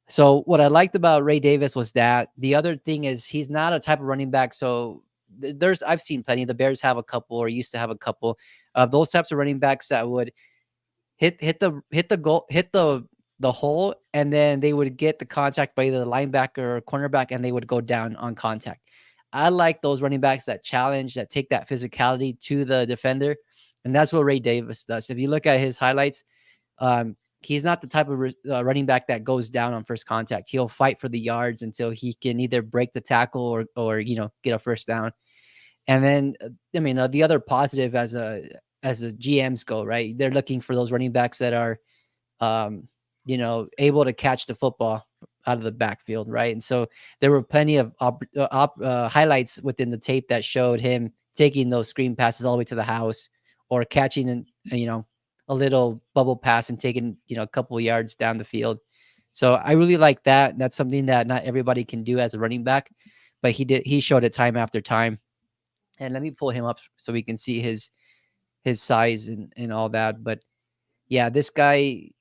So what I liked about Ray Davis was that the other thing is he's not a type of running back. So there's I've seen plenty. The Bears have a couple or used to have a couple of those types of running backs that would hit the goal, hit the hole, and then they would get the contact by either the linebacker or cornerback, and they would go down on contact. I like those running backs that challenge, that take that physicality to the defender, and that's what Ray Davis does. If you look at his highlights, he's not the type of running back that goes down on first contact. He'll fight for the yards until he can either break the tackle or get a first down. And then, I mean, the other positive as a GMs go, right? They're looking for those running backs that are, able to catch the football out of the backfield, right? And so there were plenty of highlights within the tape that showed him taking those screen passes all the way to the house or catching, a little bubble pass and taking, a couple of yards down the field. So I really like that. That's something that not everybody can do as a running back, but he showed it time after time. And let me pull him up so we can see his size and all that. But yeah, this guy,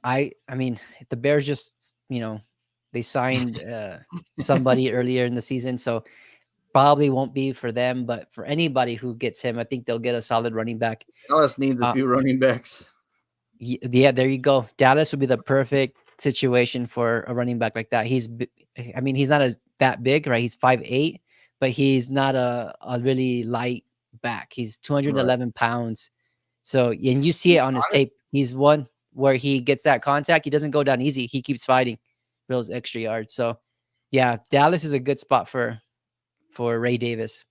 I mean, the Bears just, they signed somebody earlier in the season, so probably won't be for them, but for anybody who gets him, I think they'll get a solid running back. Dallas needs a Uh, few running backs. yeah, there you go. Dallas would be the perfect situation for a running back like that. I mean, he's not that big, right? He's 5'8", but he's not a really light back. He's Right. 211 pounds. So, and you see it on his tape. He's one where he gets that contact. He doesn't go down easy. He keeps fighting for those extra yards. So, yeah, Dallas is a good spot for Ray Davis.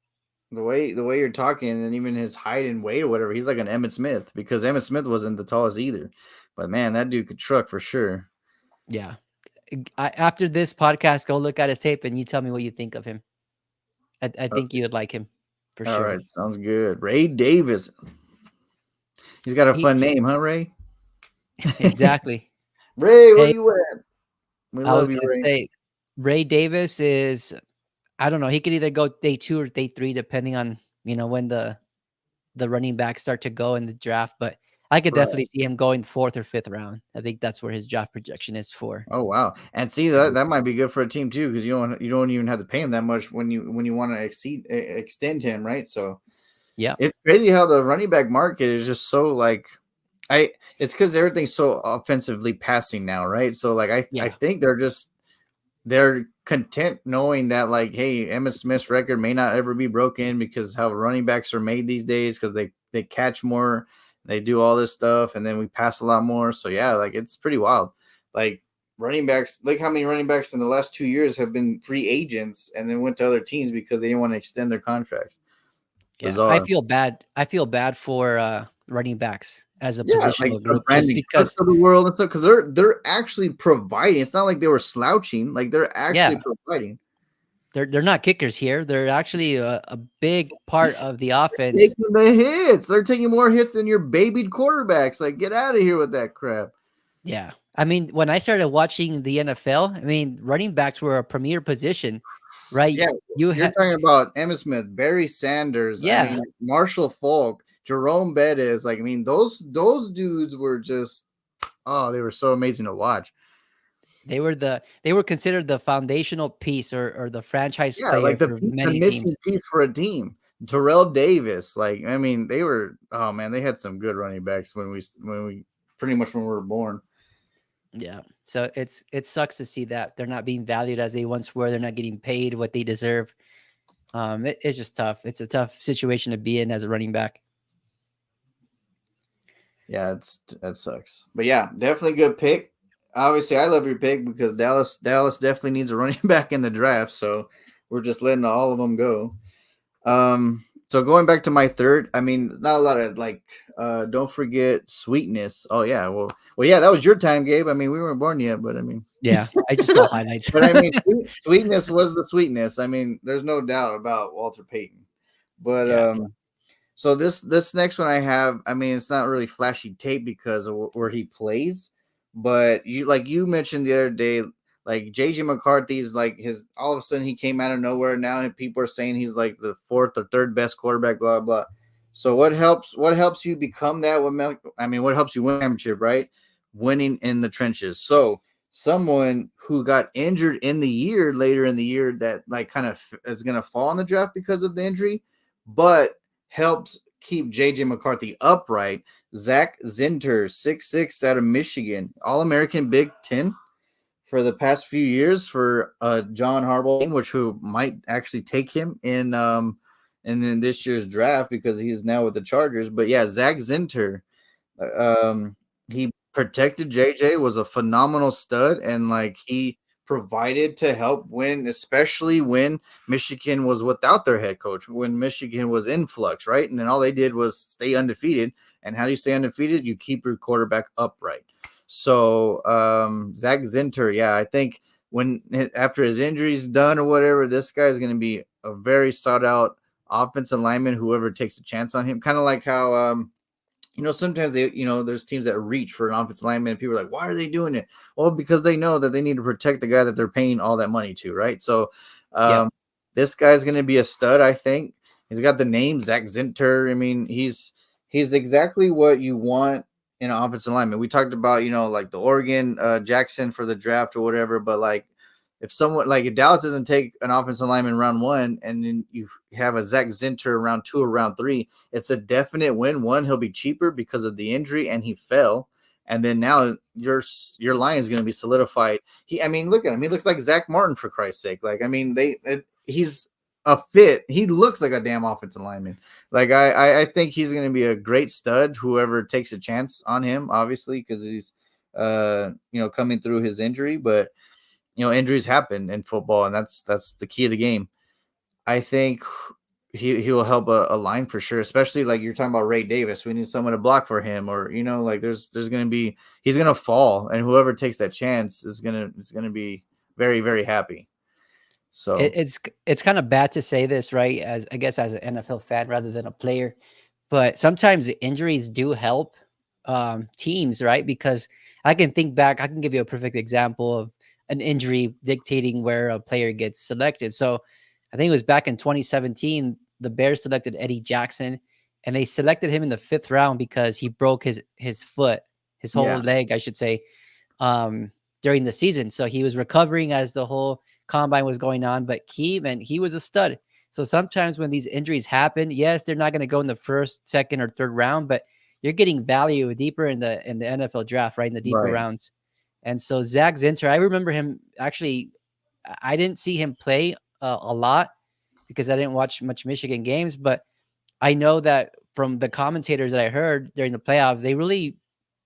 The way you're talking, and even his height and weight or whatever, he's like an Emmitt Smith, because Emmitt Smith wasn't the tallest either. But man, that dude could truck for sure. Yeah. After this podcast, go look at his tape and you tell me what you think of him. I think you would like him for All sure. right, sounds good. Ray Davis. He's got a fun name, huh, Ray? Exactly. Ray, where you at? We I was love you, going to Ray. say, Ray Davis is, I don't know, he could either go day 2 or day 3, depending on, when the running backs start to go in the draft. But I could Right. definitely see him going 4th or 5th round. I think that's where his draft projection is for. Oh wow! And see, that might be good for a team too, because you don't even have to pay him that much when you want to extend him, right? So yeah, it's crazy how the running back market is just so like, it's because everything's so offensively passing now, right? So like I think they're content knowing that, like, hey, Emmitt Smith's record may not ever be broken because how running backs are made these days, because they catch more, they do all this stuff, and then we pass a lot more. So yeah, like it's pretty wild. Like running backs, like how many running backs in the last 2 years have been free agents and then went to other teams because they didn't want to extend their contracts. Yeah, Bizarre. I feel bad for running backs as a positional like group, just Brandon because Cooks of the world and stuff, because they're actually providing. It's not like they were slouching; like they're actually providing. They're not kickers here. They're actually a big part of the offense. Taking the hits. They're taking more hits than your babied quarterbacks. Like, get out of here with that crap. Yeah. I mean, when I started watching the NFL, I mean, running backs were a premier position, right? Yeah, you're talking about Emmitt Smith, Barry Sanders, I mean, Marshall Faulk, Jerome Bettis. Like, I mean, those dudes were just, they were so amazing to watch. They were considered the foundational piece or the franchise player like for many the missing teams. piece for a team. Terrell Davis, like, I mean, they were, oh man, they had some good running backs when we pretty much when we were born. Yeah. So it sucks to see that they're not being valued as they once were. They're not getting paid what they deserve. It's just tough. It's a tough situation to be in as a running back. Yeah, that sucks. But yeah, definitely good pick. Obviously, I love your pick because Dallas definitely needs a running back in the draft. So we're just letting all of them go. So going back to my third, I mean, not a lot of like, don't forget Sweetness. Oh yeah, well, yeah, that was your time, Gabe. I mean, we weren't born yet, but I mean, yeah, I just saw highlights. But I mean, Sweetness was the sweetness. I mean, there's no doubt about Walter Payton. But so this next one I have, I mean, it's not really flashy tape because of where he plays, but you mentioned the other day, like JJ McCarthy's like all of a sudden he came out of nowhere now, and people are saying he's like the 4th or 3rd best quarterback, blah blah. So what helps you become that? What helps you win championship, right? Winning in the trenches. So someone who got injured in the year later in the year that like kind of is going to fall in the draft because of the injury, but helped keep JJ McCarthy upright. Zach Zinter, 6'6", out of Michigan, All-American Big Ten for the past few years for John Harbaugh, which who might actually take him in this year's draft because he is now with the Chargers. But yeah, Zach Zinter, he protected JJ, was a phenomenal stud, and like he provided to help win, especially when Michigan was without their head coach, when Michigan was in flux, right? And then all they did was stay undefeated. And how do you stay undefeated? You keep your quarterback upright. So Zach Zinter, yeah, I think after his injury's done or whatever, this guy is going to be a very sought out offensive lineman, whoever takes a chance on him. Kind of like how sometimes there's teams that reach for an offensive lineman. And people are like, why are they doing it? Well, because they know that they need to protect the guy that they're paying all that money to, right? So, Yep. this guy's going to be a stud, I think. He's got the name Zach Zinter. I mean, he's exactly what you want in an offensive lineman. We talked about, like the Oregon Jackson for the draft or whatever, but like if Dallas doesn't take an offensive lineman round 1 and then you have a Zach Zinter round 2 or round 3, it's a definite win. One, he'll be cheaper because of the injury and he fell. And then now your line is going to be solidified. Look at him. He looks like Zach Martin, for Christ's sake. Like, he's a fit. He looks like a damn offensive lineman. Like, I think he's going to be a great stud. Whoever takes a chance on him, obviously, because he's coming through his injury, but injuries happen in football, and that's the key of the game. I think he will help a line for sure, especially like you're talking about Ray Davis. We need someone to block for him, or like there's going to be, he's going to fall, and whoever takes that chance is going to be very, very happy. So it's kind of bad to say this, right? As I guess as an NFL fan rather than a player, but sometimes the injuries do help teams, right? Because I can think back, I can give you a perfect example of an injury dictating where a player gets selected. So I think it was back in 2017, the Bears selected Eddie Jackson, and they selected him in the 5th round because he broke his foot, his whole leg, I should say, during the season. So he was recovering as the whole combine was going on, but he was a stud. So sometimes when these injuries happen, yes, they're not going to go in the 1st, 2nd, or 3rd round, but you're getting value deeper in the NFL draft, right? In the deeper rounds. And so Zach Zinter, I remember him actually. I didn't see him play a lot because I didn't watch much Michigan games, but I know that from the commentators that I heard during the playoffs,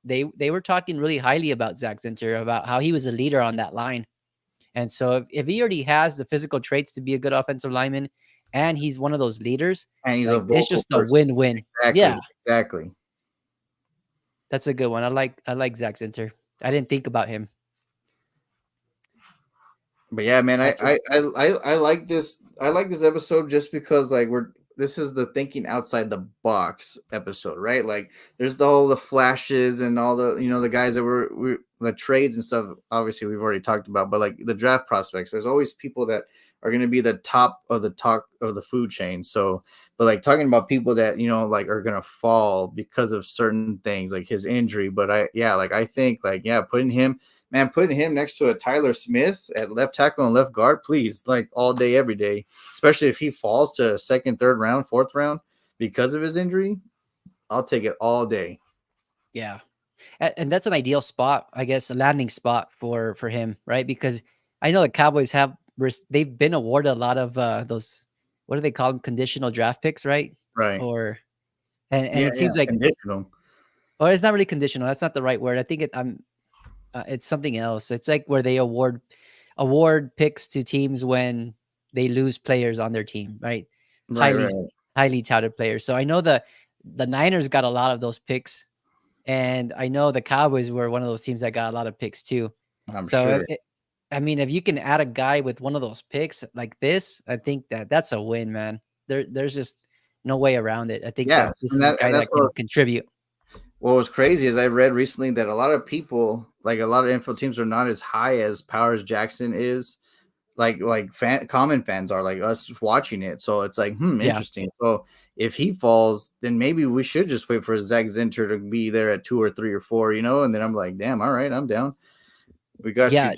they were talking really highly about Zach Zinter, about how he was a leader on that line. And so if he already has the physical traits to be a good offensive lineman, and he's one of those leaders, and he's like, it's just a win-win. Exactly. That's a good one. I like Zach Zinter. I didn't think about him. But yeah, man, I like this. I like this episode just because like this is the thinking outside the box episode, right? Like there's all the flashes and all the the guys that the trades and stuff. Obviously, we've already talked about, but like the draft prospects, there's always people that are going to be the top of the food chain. So, but like talking about people that like are going to fall because of certain things, like his injury. But I think putting him next to a Tyler Smith at left tackle and left guard, please, like all day, every day, especially if he falls to 2nd, 3rd round, 4th round because of his injury, I'll take it all day. Yeah. And that's an ideal spot, I guess, a landing spot for him, right? Because I know the Cowboys they've been awarded a lot of those, what do they call them? Conditional draft picks, right? Right. And it seems like conditional. Or it's not really conditional. That's not the right word. I think it's something else. It's like where they award picks to teams when they lose players on their team, right? Highly touted players. So I know the Niners got a lot of those picks, and I know the Cowboys were one of those teams that got a lot of picks too. I'm sure. If you can add a guy with one of those picks like this, I think that's a win, man. There's just no way around it. I think that this is a guy that can contribute. What was crazy is I read recently that a lot of people, like a lot of info teams, are not as high as Powers Jackson is. Like common fans are, like us watching it. So it's like, interesting. So if he falls, then maybe we should just wait for Zach Zinter to be there at 2 or 3 or 4, And then I'm like, damn, all right, I'm down. We got you.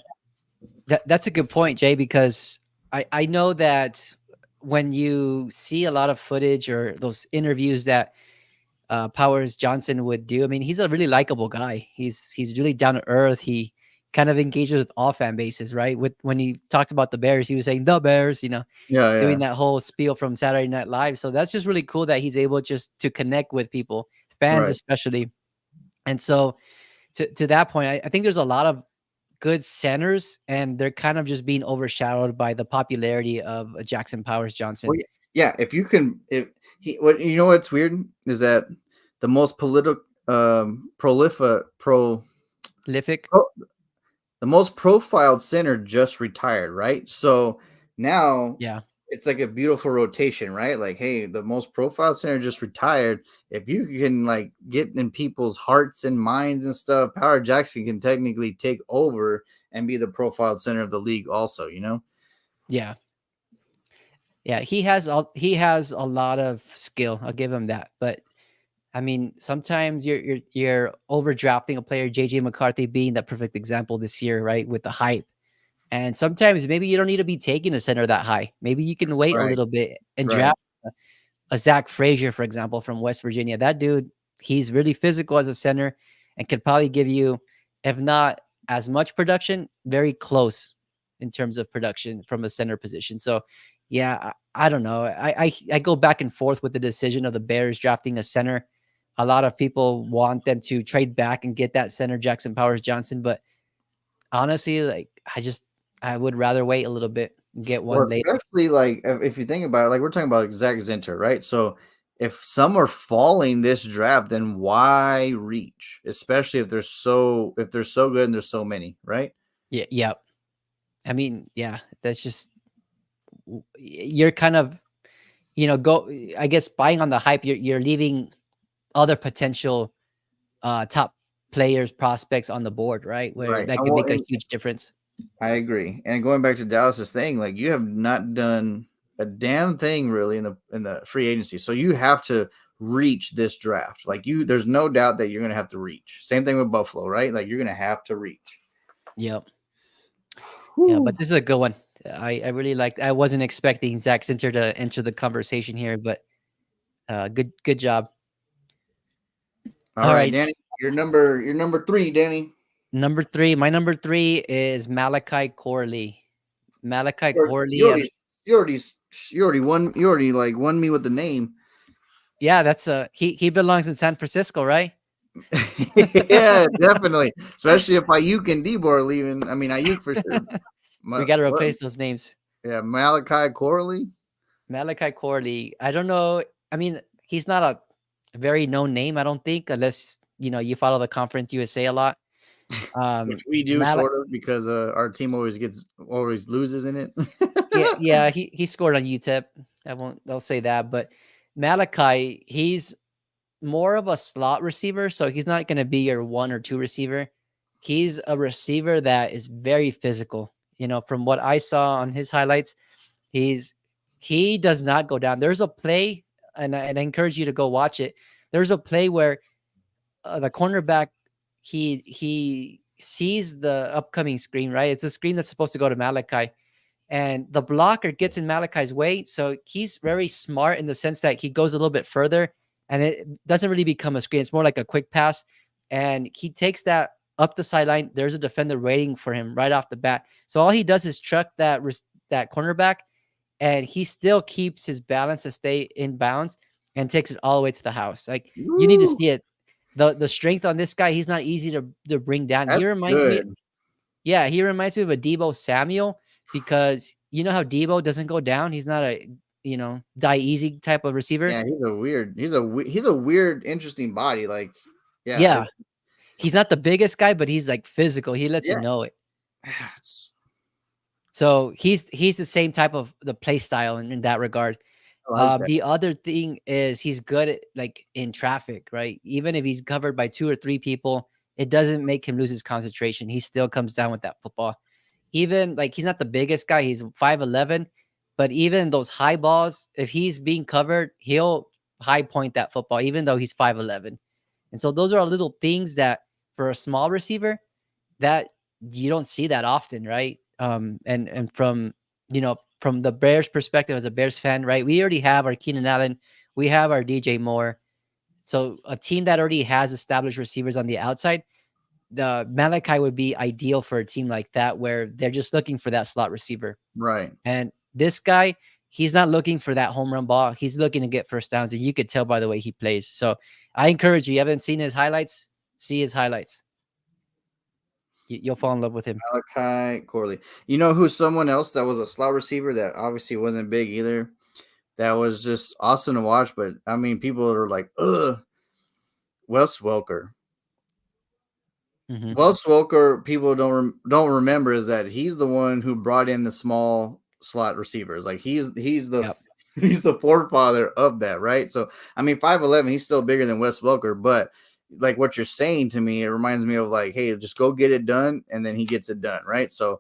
That's a good point, Jay, because I know that when you see a lot of footage or those interviews that Powers Johnson would do, I mean, he's a really likable guy. He's really down to earth. He kind of engages with all fan bases, right? When he talked about the Bears, he was saying the Bears, doing that whole spiel from Saturday Night Live. So that's just really cool that he's able just to connect with people, fans especially. And so to that point, I think there's a lot of good centers, and they're kind of just being overshadowed by the popularity of Jackson Powers Johnson. Well, yeah, what's weird is that the most the most profiled center just retired, right? So now it's like a beautiful rotation, right? Like, hey, the most profile center just retired. If you can like get in people's hearts and minds and stuff, Power Jackson can technically take over and be the profile center of the league also, you know? Yeah. Yeah, he has a lot of skill. I'll give him that. But I mean, sometimes you're overdrafting a player, JJ McCarthy being the perfect example this year, right? With the hype. And sometimes maybe you don't need to be taking a center that high. Maybe you can wait a Right, little bit and right. draft a Zach Frazier, for example, from West Virginia. That dude, he's really physical as a center and could probably give you, if not as much production, very close in terms of production from a center position. So, yeah, I don't know. I go back and forth with the decision of the Bears drafting a center. A lot of people want them to trade back and get that center, Jackson Powers Johnson. But honestly, like I would rather wait a little bit and get Well, one later. especially like if you think about it, like we're talking about Zach Zinter, right? So if some are falling this draft, then why reach? Especially if they're so good and there's so many, right? Yeah, yeah. I mean, yeah, that's just you're kind of go I guess buying on the hype. You're leaving other potential top players prospects on the board, right? Where Right. that And could well, make a huge difference. I agree. And going back to Dallas's thing, like you have not done a damn thing really in the free agency. So you have to reach this draft. Like there's no doubt that you're gonna have to reach. Same thing with Buffalo, right? Like you're gonna have to reach. Yep. Yeah, Whew. but this is a good one. I really liked. I wasn't expecting Zach Center to enter the conversation here, but good job. All All right, right, Danny. You're number three, Danny. number three. My number three is Malachi Corley. Malachi You Corley. I mean, you already you already won you already like won me with the name. yeah, that's he belongs in San Francisco, right? Yeah, definitely. Especially if Ayuk and Debo are leaving. I mean Ayuk for sure. We got to What? replace those names. Yeah, Malachi Corley. Malachi Corley. I don't know. I mean, he's not a very known name, I don't think, unless you follow the Conference USA a lot. Which we do Malik, sort of because our team always loses in it. yeah, yeah, he scored on UTEP. I'll say that. But Malachi, he's more of a slot receiver, so he's not going to be your one or two receiver. He's a receiver that is very physical. From what I saw on his highlights, he does not go down. There's a play, and I encourage you to go watch it. There's a play where the cornerback he sees the upcoming screen. Right, it's a screen that's supposed to go to Malachi, and the blocker gets in Malachi's way. So he's very smart in the sense that he goes a little bit further, and it doesn't really become a screen. It's more like a quick pass, and he takes that up the sideline. There's a defender waiting for him right off the bat. So all he does is truck that cornerback, and he still keeps his balance to stay in bounds and takes it all the way to the house. Like, you need to Woo, see it. The strength on this guy, he's not easy to bring down. He that's reminds me, good. yeah, he reminds me of a Debo Samuel, because you know how Debo doesn't go down. He's not a die easy type of receiver. Yeah, he's a weird, interesting body. Like, yeah, Yeah, he's not the biggest guy, but he's like physical. He lets you yeah. know it. It's, So he's the same type of the play style in that regard. I like that. The other thing is he's good at, like, in traffic, right? Even if he's covered by two or three people, it doesn't make him lose his concentration. He still comes down with that football. Even like he's not the biggest guy, he's 5'11", but even those high balls, if he's being covered, he'll high point that football, even though he's 5'11". And so those are little things that for a small receiver that you don't see that often, right? And from the Bears perspective, as a Bears fan, right? We already have our Keenan Allen, we have our DJ Moore. So a team that already has established receivers on the outside, the Malachi would be ideal for a team like that, where they're just looking for that slot receiver. Right. And this guy, he's not looking for that home run ball. He's looking to get first downs, and you could tell by the way he plays. So I encourage you haven't seen his highlights, see his highlights. You'll fall in love with him. Malachi Corley. You know who's someone else that was a slot receiver that obviously wasn't big either? That was just awesome to watch, but I mean, people are like, ugh. Wes Welker. Mhm. Wes Welker, people don't remember is that he's the one who brought in the small slot receivers. Like he's the Yep. he's the forefather of that, right? So I mean, 5'11", he's still bigger than Wes Welker, but like what you're saying to me, it reminds me of like, hey, just go get it done, and then he gets it done, right? So,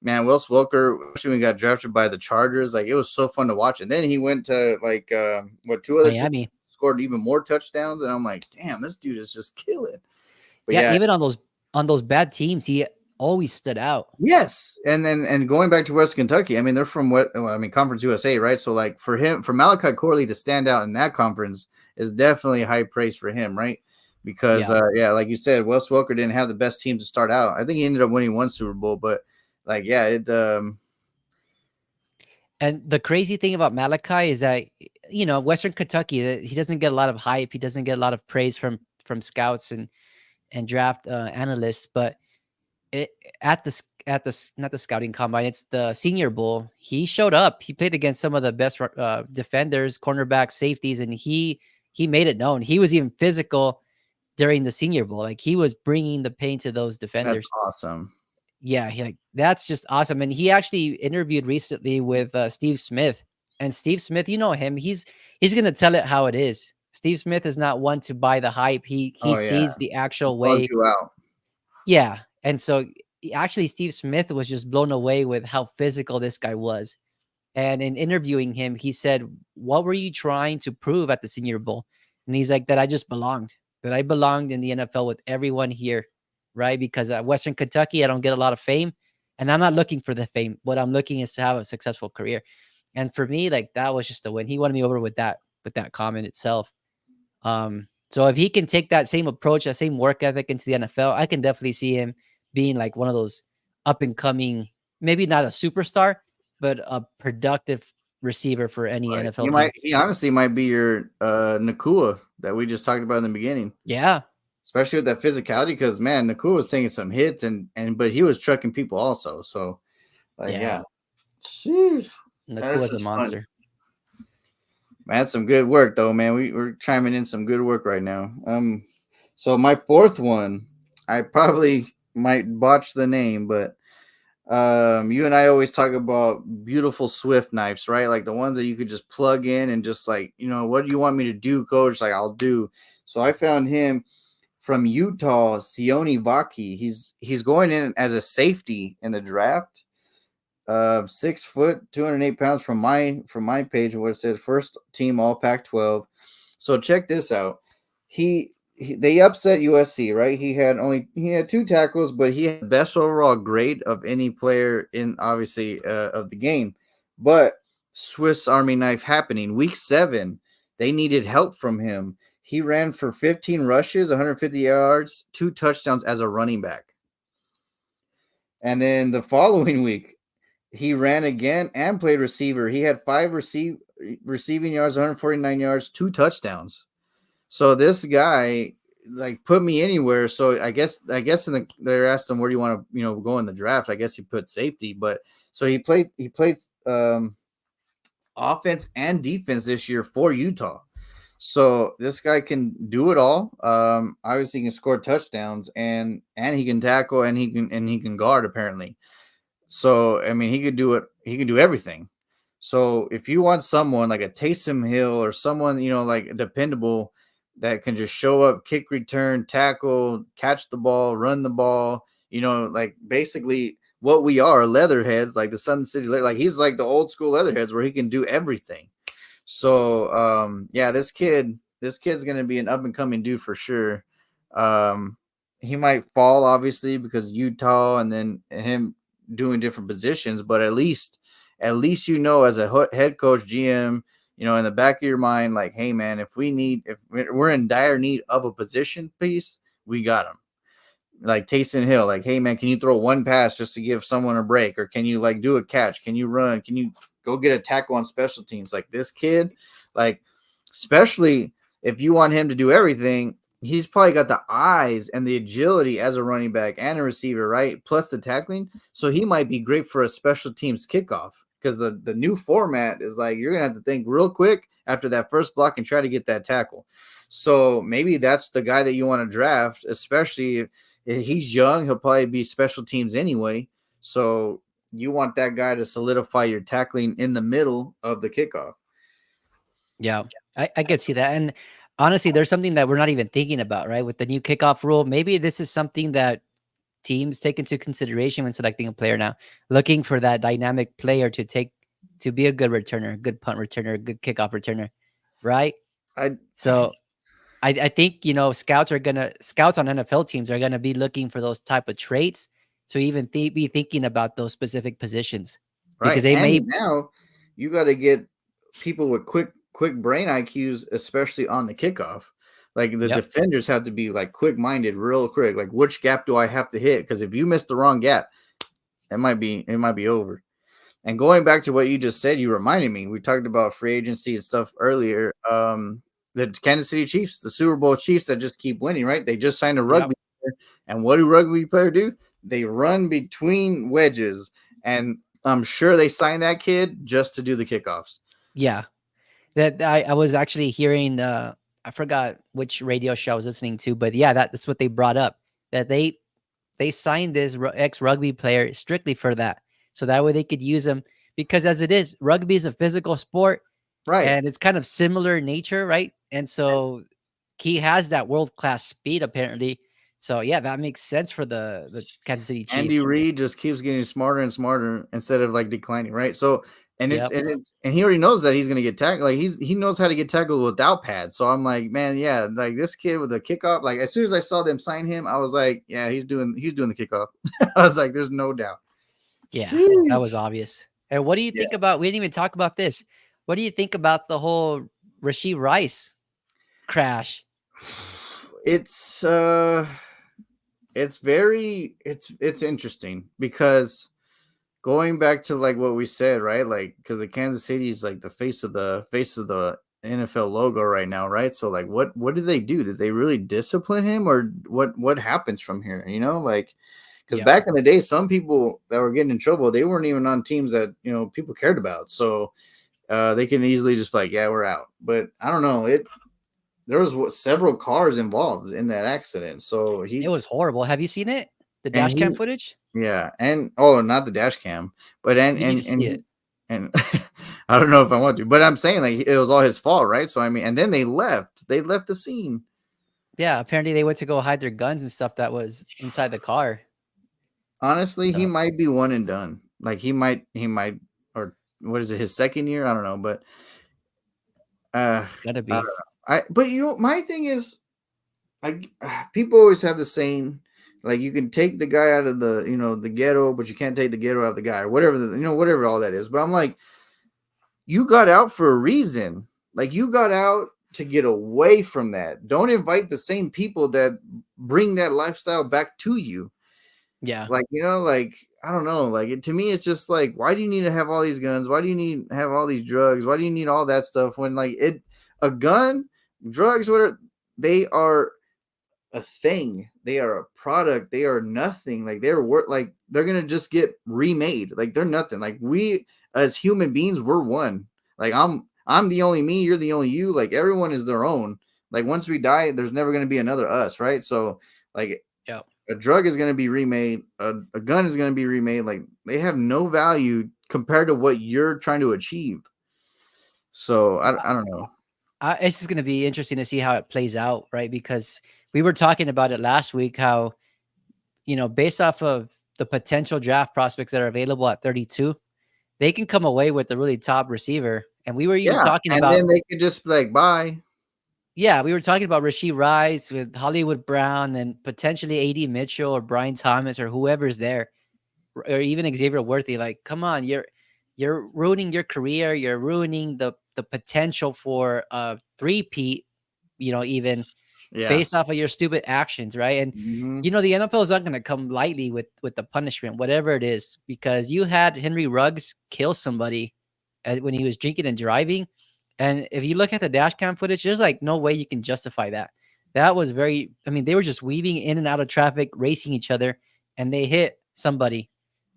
man, Wes Welker, especially when he got drafted by the Chargers, like it was so fun to watch. And then he went to like two other teams, Miami. scored even more touchdowns, and I'm like, damn, this dude is just killing. But Yeah, yeah, even on those bad teams, he always stood out. yes, and going back to West Kentucky, I mean they're from what I mean Conference USA, right? So like for Malachi Corley to stand out in that conference is definitely high praise for him, right? Because Yeah. yeah, like you said, Wes Welker didn't have the best team to start out. I think he ended up winning one Super Bowl, but like yeah, it And the crazy thing about Malachi is that, Western Kentucky, he doesn't get a lot of hype. He doesn't get a lot of praise from scouts and draft analysts. But it, at the not the scouting combine, it's the Senior Bowl. He showed up. He played against some of the best defenders, cornerbacks, safeties, and he made it known. He was even physical during the Senior Bowl. Like he was bringing the pain to those that's defenders. awesome. Yeah, that's just awesome. And he actually interviewed recently with Steve Smith. And Steve Smith, you know him. He's gonna tell it how it is. Steve Smith is not one to buy the hype. He Oh yeah, sees the actual bug way. you out. Yeah. And so actually Steve Smith was just blown away with how physical this guy was. And in interviewing him, he said, "What were you trying to prove at the Senior Bowl?" And he's like, "That I just belonged. That I belonged in the NFL with everyone here, right? Because at Western Kentucky, I don't get a lot of fame, and I'm not looking for the fame. What I'm looking is to have a successful career." And for me, like that was just a win. He won me over with that comment itself. So if he can take that same approach, that same work ethic into the NFL, I can definitely see him being like one of those up and coming, maybe not a superstar, but a productive receiver for any Right. NFL team. He honestly might be your Nakua that we just talked about in the beginning. Yeah. Especially with that physicality, because man, Nakua was taking some hits but he was trucking people also. So like Yeah. yeah. Sheesh. That's Nakua's a just fun. monster. Man, that's some good work though, man. We're chiming in some good work right now. So my fourth one, I probably might botch the name, but you and I always talk about beautiful Swift knives, right? Like the ones that you could just plug in and just like, what do you want me to do, coach? Like I'll do. So I found him from Utah, Sione Vaki. He's going in as a safety in the draft. 6 foot, 208 pounds from my page where it says first team all Pac-12. So check this out. They upset USC, right? He had 2 tackles, but he had best overall grade of any player in obviously of the game. But Swiss Army knife happening week 7, they needed help from him. He ran for 15 rushes, 150 yards, 2 touchdowns as a running back. And then the following week, he ran again and played receiver. He had 5 receiving yards, 149 yards, 2 touchdowns. So this guy like put me anywhere. So I guess they asked him where do you want to go in the draft. I guess he put safety, but so he played offense and defense this year for Utah. So this guy can do it all. Obviously he can score touchdowns and he can tackle and he can guard apparently. So I mean he could do it. He can do everything. So if you want someone like a Taysom Hill or someone like dependable that can just show up, kick return, tackle, catch the ball, run the ball, like basically what we are, Leatherheads, like the Sun City, like he's like the old school Leatherheads where he can do everything. So yeah, this kid's gonna be an up and coming dude for sure. He might fall obviously because Utah and then him doing different positions, but at least as a head coach, GM, in the back of your mind, like, hey man, if we're in dire need of a position piece, we got him. Like Taysom Hill, like, hey man, can you throw one pass just to give someone a break, or can you like do a catch? Can you run? Can you go get a tackle on special teams? Like this kid, like especially if you want him to do everything, he's probably got the eyes and the agility as a running back and a receiver, right? Plus the tackling, so he might be great for a special teams kickoff because the new format is like you're gonna have to think real quick after that first block and try to get that tackle. So maybe that's the guy that you want to draft, especially if he's young. He'll probably be special teams anyway. So you want that guy to solidify your tackling in the middle of the kickoff. Yeah, I could see that. And honestly, there's something that we're not even thinking about, right? With the new kickoff rule, maybe this is something that teams take into consideration when selecting a player now, looking for that dynamic player to be a good returner, good punt returner, good kickoff returner, right? I So I think scouts on NFL teams are gonna be looking for those type of traits to even be thinking about those specific positions because right, they and may. now you got to get people with quick brain IQs, especially on the kickoff. Like the Yep. defenders have to be like quick minded, real quick. Like which gap do I have to hit? Because if you miss the wrong gap, it might be over. And going back to what you just said, you reminded me. We talked about free agency and stuff earlier. The Kansas City Chiefs, the Super Bowl Chiefs that just keep winning, right? They just signed a Yep. rugby player, and what do rugby players do? They run between wedges, and I'm sure they signed that kid just to do the kickoffs. Yeah. That I was actually hearing. I forgot which radio show I was listening to, but yeah, that's what they brought up. That they signed this ex rugby player strictly for that, so that way they could use him because as it is, rugby is a physical sport Right. and it's kind of similar in nature, right? And so he has that world class speed apparently. So yeah, that makes sense for the Kansas City Andy Chiefs. Reid just keeps getting smarter and smarter instead of like declining, right? So Yep. and he already knows that he's gonna get tackled. Like he knows how to get tackled without pads. So I'm like, man, yeah, like this kid with the kickoff. Like as soon as I saw them sign him, I was like, yeah, he's doing the kickoff. I was like, there's no doubt. Yeah, that was Sheesh. obvious. And what do you Yeah, think about? We didn't even talk about this. What do you think about the whole Rasheed Rice crash? it's it's interesting because going back to like what we said, right? Like because the Kansas City is like the face of the NFL logo right now, right? So like what did they do? Did they really discipline him or what happens from here? You know, like because Yep. back in the day, some people that were getting in trouble, they weren't even on teams that people cared about. So they can easily just like, yeah, we're out. But I don't know. There was several cars involved in that accident. So It was horrible. Have you seen it? The and dash cam he footage? yeah, and oh, not the dash cam, but You need to see it. and I don't know if I want to, but I'm saying like it was all his fault, right? So I mean, and then they left. They left the scene. Yeah, apparently they went to go hide their guns and stuff that was inside the car. Honestly, he So might be one and done. Like he might, or what is it? His second year? I don't know, but gotta I don't be. know. But my thing is, like people always have the saying, like you can take the guy out of the the ghetto, but you can't take the ghetto out of the guy, or whatever whatever all that is. But I'm like, you got out for a reason. Like you got out to get away from that. Don't invite the same people that bring that lifestyle back to you. Yeah. Like, like I don't know. Like to me, it's just like, why do you need to have all these guns? Why do you need to have all these drugs? Why do you need all that stuff when like a gun, drugs, whatever, they are a thing. They are a product. They are nothing. Like like they're gonna just get remade. Like they're nothing. Like we as human beings, we're one. Like I'm the only me. You're the only you. Like everyone is their own. Like once we die, there's never gonna be another us, right? So like Yep. a drug is gonna be remade. A gun is gonna be remade. Like they have no value compared to what you're trying to achieve. So I don't know. It's just gonna be interesting to see how it plays out, right? Because we were talking about it last week, how based off of the potential draft prospects that are available at 32, they can come away with a really top receiver. And we were even Yeah, talking and about, then they could just be like, bye. yeah, we were talking about Rasheed Rice with Hollywood Brown and potentially AD Mitchell or Brian Thomas or whoever's there, or even Xavier Worthy. Like, come on, you're ruining your career. You're ruining the potential for a three-peat, even Yeah. based off of your stupid actions, right? And Mhm. the NFL is not going to come lightly with the punishment, whatever it is, because you had Henry Ruggs kill somebody when he was drinking and driving, and if you look at the dash cam footage, there's like no way you can justify that. That was very. I mean, they were just weaving in and out of traffic, racing each other, and they hit somebody.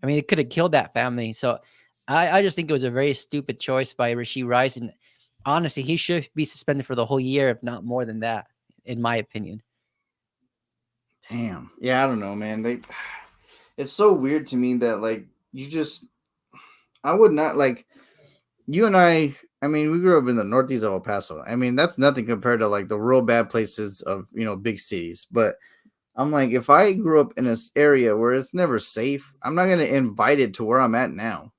I mean, it could have killed that family. So, I just think it was a very stupid choice by Rasheed Rice, and honestly, he should be suspended for the whole year, if not more than that, in my opinion. Damn. Yeah, I don't know, man. It's so weird to me that like you just, I would not like you and I mean, we grew up in the northeast of El Paso. I mean, that's nothing compared to like the real bad places of, big cities. But I'm like, if I grew up in this area where it's never safe, I'm not gonna invite it to where I'm at now.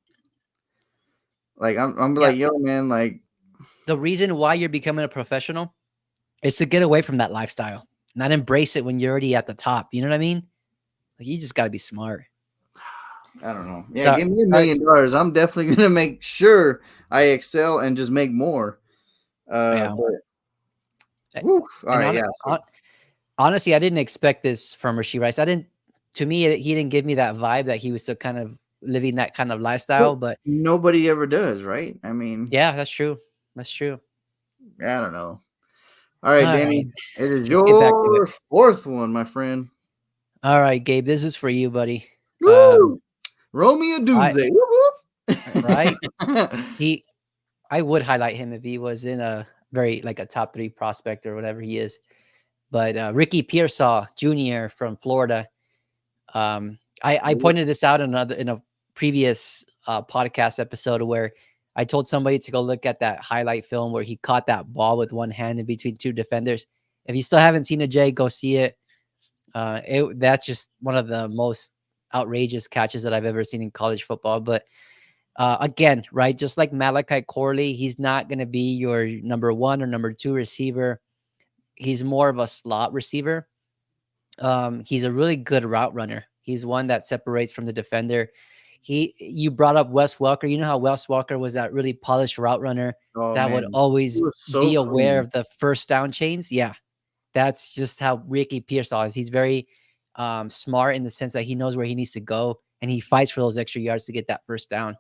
Like I'm Yeah. like, yo, man, like, The reason why you're becoming a professional is to get away from that lifestyle, not embrace it when you're already at the top. You know what I mean? Like, you just got to be smart. I don't know. Yeah, So, give me $1 uh, million. I'm definitely gonna make sure I excel and just make more. yeah. But A- whew, all And right, yeah. So honestly, I didn't expect this from Rasheed Rice. I didn't. To me, he didn't give me that vibe that he was still kind of living that kind of lifestyle. but But nobody ever does, right? I mean, yeah, that's true. That's true. I don't know. All right, All right, Danny, it is let's get back to it. your fourth one, my friend. All right, Gabe, this is for you, buddy. Woo! Romeo I Dunze. Whoop, right. whoop. He I would highlight him if he was in a very like a top 3 prospect or whatever he is. But Ricky Pearsall Jr. from Florida. I pointed this out in a previous podcast episode where I told somebody to go look at that highlight film where he caught that ball with one hand in between 2 defenders. If you still haven't seen it, Jay, go see it. That's just one of the most outrageous catches that I've ever seen in college football. But again, right, just like Malachi Corley, he's not going to be your number 1 or number 2 receiver. He's more of a slot receiver. He's a really good route runner. He's one that separates from the defender. You brought up Wes Welker. You know how Wes Welker was that really polished route runner Oh that would man, always he was so be aware clean. of the first down chains. Yeah, that's just how Ricky Pearsall is. He's very smart in the sense that he knows where he needs to go and he fights for those extra yards to get that first down.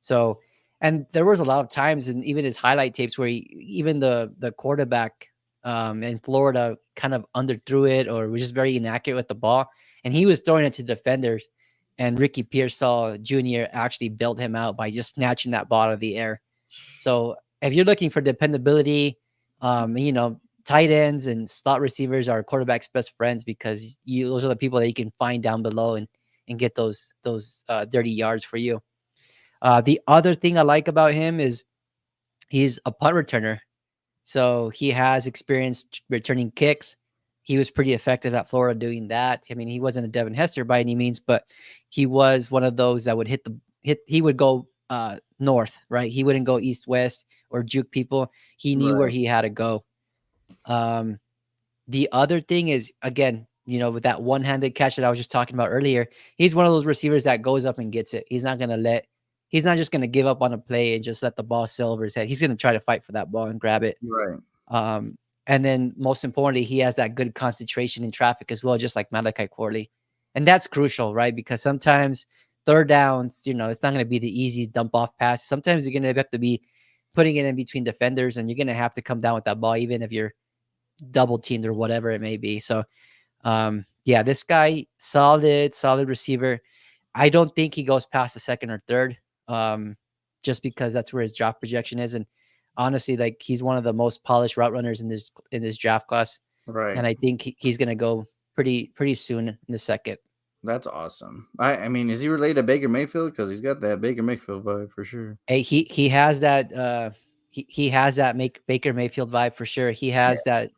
So, and there was a lot of times, and even his highlight tapes where even the quarterback in Florida kind of underthrew it or was just very inaccurate with the ball, and he was throwing it to defenders. And Ricky Pearsall Jr. actually bailed him out by just snatching that ball out of the air. So if you're looking for dependability, tight ends and slot receivers are quarterback's best friends because those are the people that you can find down below and get those dirty yards for you. The other thing I like about him is he's a punt returner. So he has experience returning kicks. He was pretty effective at Florida doing that. I mean, he wasn't a Devin Hester by any means, but he was one of those that would he would go north, right? He wouldn't go east, west or juke people. He knew where Right. he had to go. The other thing is, again, with that one-handed catch that I was just talking about earlier, he's one of those receivers that goes up and gets it. He's not just going to give up on a play and just let the ball sail over his head. He's going to try to fight for that ball and grab it. Right. And then most importantly, he has that good concentration in traffic as well, just like Malachi Corley. And that's crucial, right? Because sometimes third downs, it's not going to be the easy dump off pass. Sometimes you're going to have to be putting it in between defenders and you're going to have to come down with that ball, even if you're double teamed or whatever it may be. So, yeah, this guy, solid receiver. I don't think he goes past the second or third, just because that's where his draft projection is. And honestly, like he's one of the most polished route runners in this draft class. Right. And I think he's going to go pretty soon in the second. That's awesome. I mean, is he related to Baker Mayfield? Because he's got that Baker Mayfield vibe for sure. Hey, he has that he has that Baker Mayfield vibe for sure. He has that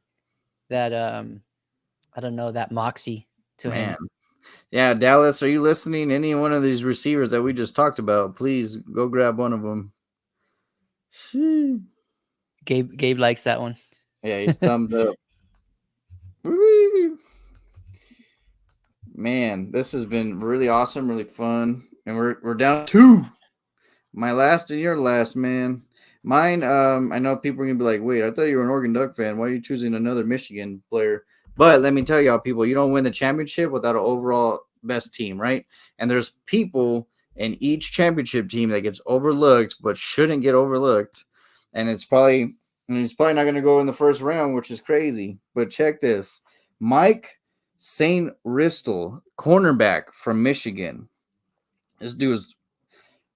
I don't know, that moxie to him. Yeah, Dallas, are you listening? Any one of these receivers that we just talked about, please go grab one of them. Gabe likes that one. Yeah, he's thumbs up. Man, this has been really awesome, really fun, and we're down 2. My last and your last, man. Mine, I know people are gonna be like, "Wait, I thought you were an Oregon Duck fan. Why are you choosing another Michigan player?" But let me tell y'all, people, you don't win the championship without an overall best team, right? And there's people in each championship team that gets overlooked, but shouldn't get overlooked. And it's probably not going to go in the first round, which is crazy. But check this: Mike St. Ristel, cornerback from Michigan. This dude's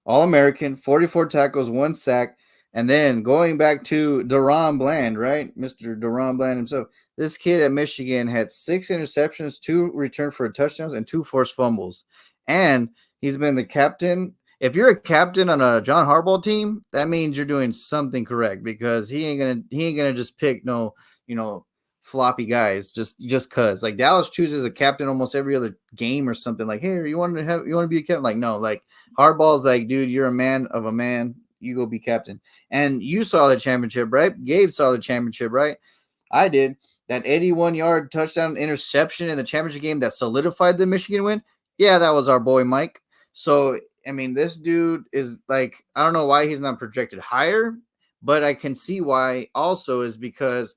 All-American, 44 tackles, 1 sack. And then going back to DaRon Bland, right? Mr. DaRon Bland himself. This kid at Michigan had 6 interceptions, 2 returned for touchdowns, and 2 forced fumbles. And He's been the captain. If you're a captain on a John Harbaugh team, that means you're doing something correct because he ain't gonna just pick no, you know, floppy guys just cause. Like Dallas chooses a captain almost every other game or something. Like, hey, you want to be a captain? Like, no, like Harbaugh's like, dude, you're a man of a man. You go be captain. And you saw the championship, right? Gabe saw the championship, right? I did. That 81-yard touchdown interception in the championship game that solidified the Michigan win. Yeah, that was our boy Mike. So, I mean, this dude is like, I don't know why he's not projected higher, but I can see why also is because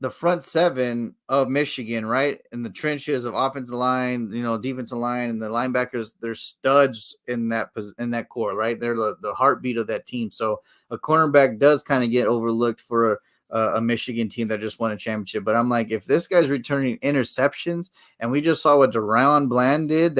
the front seven of Michigan, right? In the trenches of offensive line, defensive line, and the linebackers, they're studs in that core, right? They're the heartbeat of that team. So a cornerback does kind of get overlooked for a Michigan team that just won a championship. But I'm like, if this guy's returning interceptions, and we just saw what DaRon Bland did,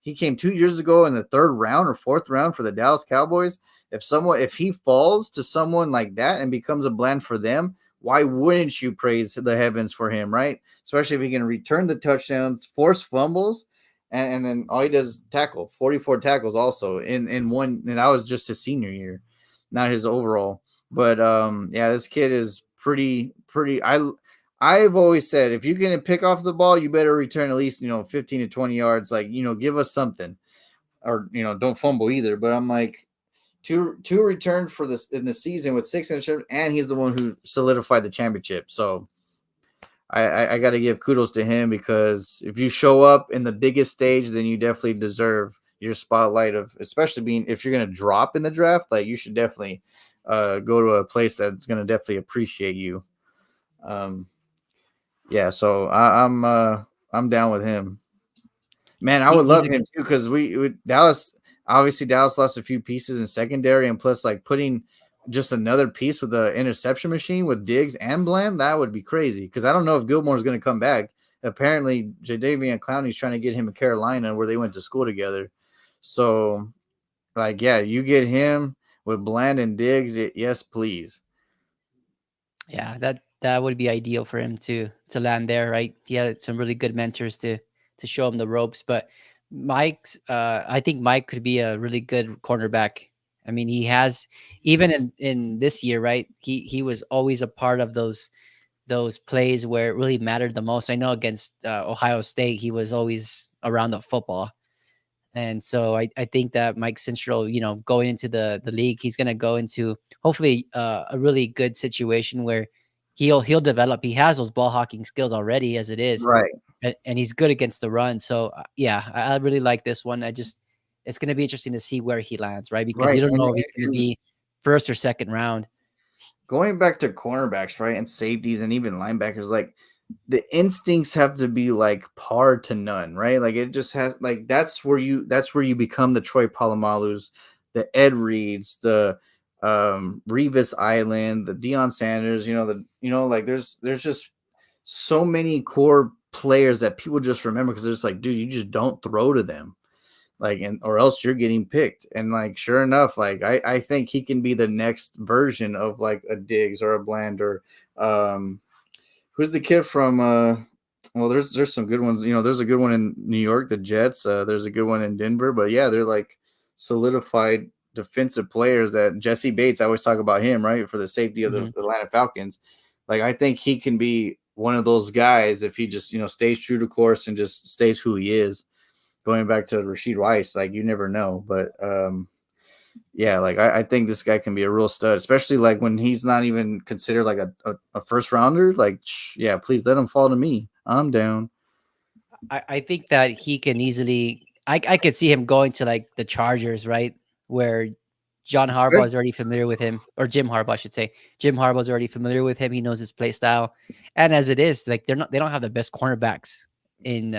he came 2 years ago in the third round or fourth round for the Dallas Cowboys. If he falls to someone like that and becomes a Bland for them, why wouldn't you praise the heavens for him, right? Especially if he can return the touchdowns, force fumbles, and then all he does tackle, 44 tackles also in one, and that was just his senior year, not his overall. But yeah, this kid is pretty. I've always said if you can pick off the ball, you better return at least 15 to 20 yards. Like give us something, or don't fumble either. But I'm like, two returned for this in the season with 6 interceptions, and he's the one who solidified the championship. So I got to give kudos to him because if you show up in the biggest stage, then you definitely deserve your spotlight of, especially if you're going to drop in the draft, like you should definitely go to a place that's going to definitely appreciate you. Yeah, so I'm down with him. Man, I would love him too because Dallas lost a few pieces in secondary, and plus like putting just another piece with the interception machine with Diggs and Bland, that would be crazy. Because I don't know if Gilmore's going to come back. Apparently, Jadeveon Clowney's trying to get him in Carolina, where they went to school together. So, like, yeah, you get him with Bland and Diggs, yes, please. Yeah, that would be ideal for him to land there, right? He had some really good mentors to show him the ropes. But I think Mike could be a really good cornerback. I mean, he has, even in this year, right? He was always a part of those plays where it really mattered the most. I know against Ohio State, he was always around the football. And so I think that Mike Sinstro, going into the league, he's going to go into hopefully a really good situation where he'll develop. He has those ball hawking skills already as it is, Right. and he's good against the run. So yeah, I really like this one. It's going to be interesting to see where he lands, right? Because you don't know if he's going to be first or second round. Going back to cornerbacks, right, and safeties and even linebackers, like the instincts have to be like par to none, right? Like it just has like that's where you become the Troy Polamalu's, the Ed Reeds, the Revis Island, the Deion Sanders, like there's just so many core players that people just remember because they're just like, dude, you just don't throw to them. Like, and or else you're getting picked. And like, sure enough, like I think he can be the next version of like a Diggs or a Bland or who's the kid from well, there's some good ones. There's a good one in New York, the Jets. There's a good one in Denver, but yeah, they're like solidified defensive players that Jesse Bates, I always talk about him, right? For the safety of the Atlanta Falcons. Like I think he can be one of those guys if he just, stays true to course and just stays who he is. Going back to Rashid Rice, like you never know, but yeah, like I think this guy can be a real stud, especially like when he's not even considered like a first rounder. Like, yeah, please let him fall to me. I'm down. I think that he can easily. I could see him going to like the Chargers, right, where John Harbaugh is already familiar with him, or Jim Harbaugh, I should say. Jim Harbaugh is already familiar with him. He knows his play style, and as it is, like they don't have the best cornerbacks in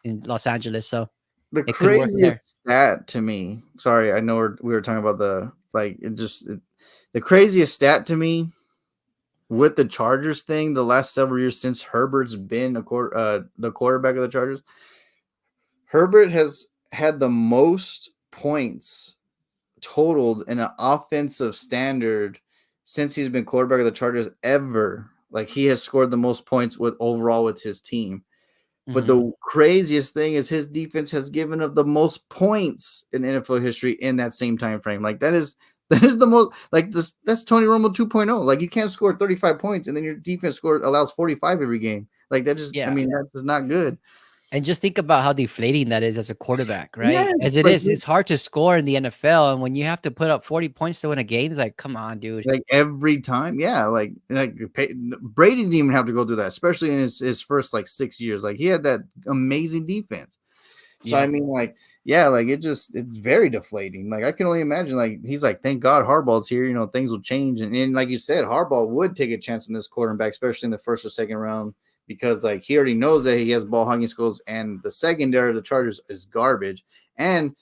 Los Angeles, so The it could work there. craziest stat to me. Sorry, I know we were talking about the craziest stat to me with the Chargers thing. The last several years since Herbert's been the quarterback of the Chargers, Herbert has had the most points totaled in an offensive standard since he's been quarterback of the Chargers ever. Like he has scored the most points overall with his team. But Mhm. the craziest thing is his defense has given up the most points in NFL history in that same time frame. Like that is the most like this that's Tony Romo 2.0. Like you can't score 35 points and then your defense allows 45 every game. Like that just I Yeah. mean that's just not good. And just think about how deflating that is as a quarterback, right? Yes, As it like is, it's hard to score in the NFL, and when you have to put up 40 points to win a game, it's like, come on, dude. like every time, yeah. Like Brady didn't even have to go through that, especially in his first like 6 years. Like he had that amazing defense. So I Yep. mean, like, yeah, like it's very deflating. Like I can only imagine. Like he's like, thank God Harbaugh's here. You know, things will change. And like you said, Harbaugh would take a chance on this quarterback, especially in the first or second round, because like he already knows that he has ball hungry skills, and the secondary of the Chargers is garbage. And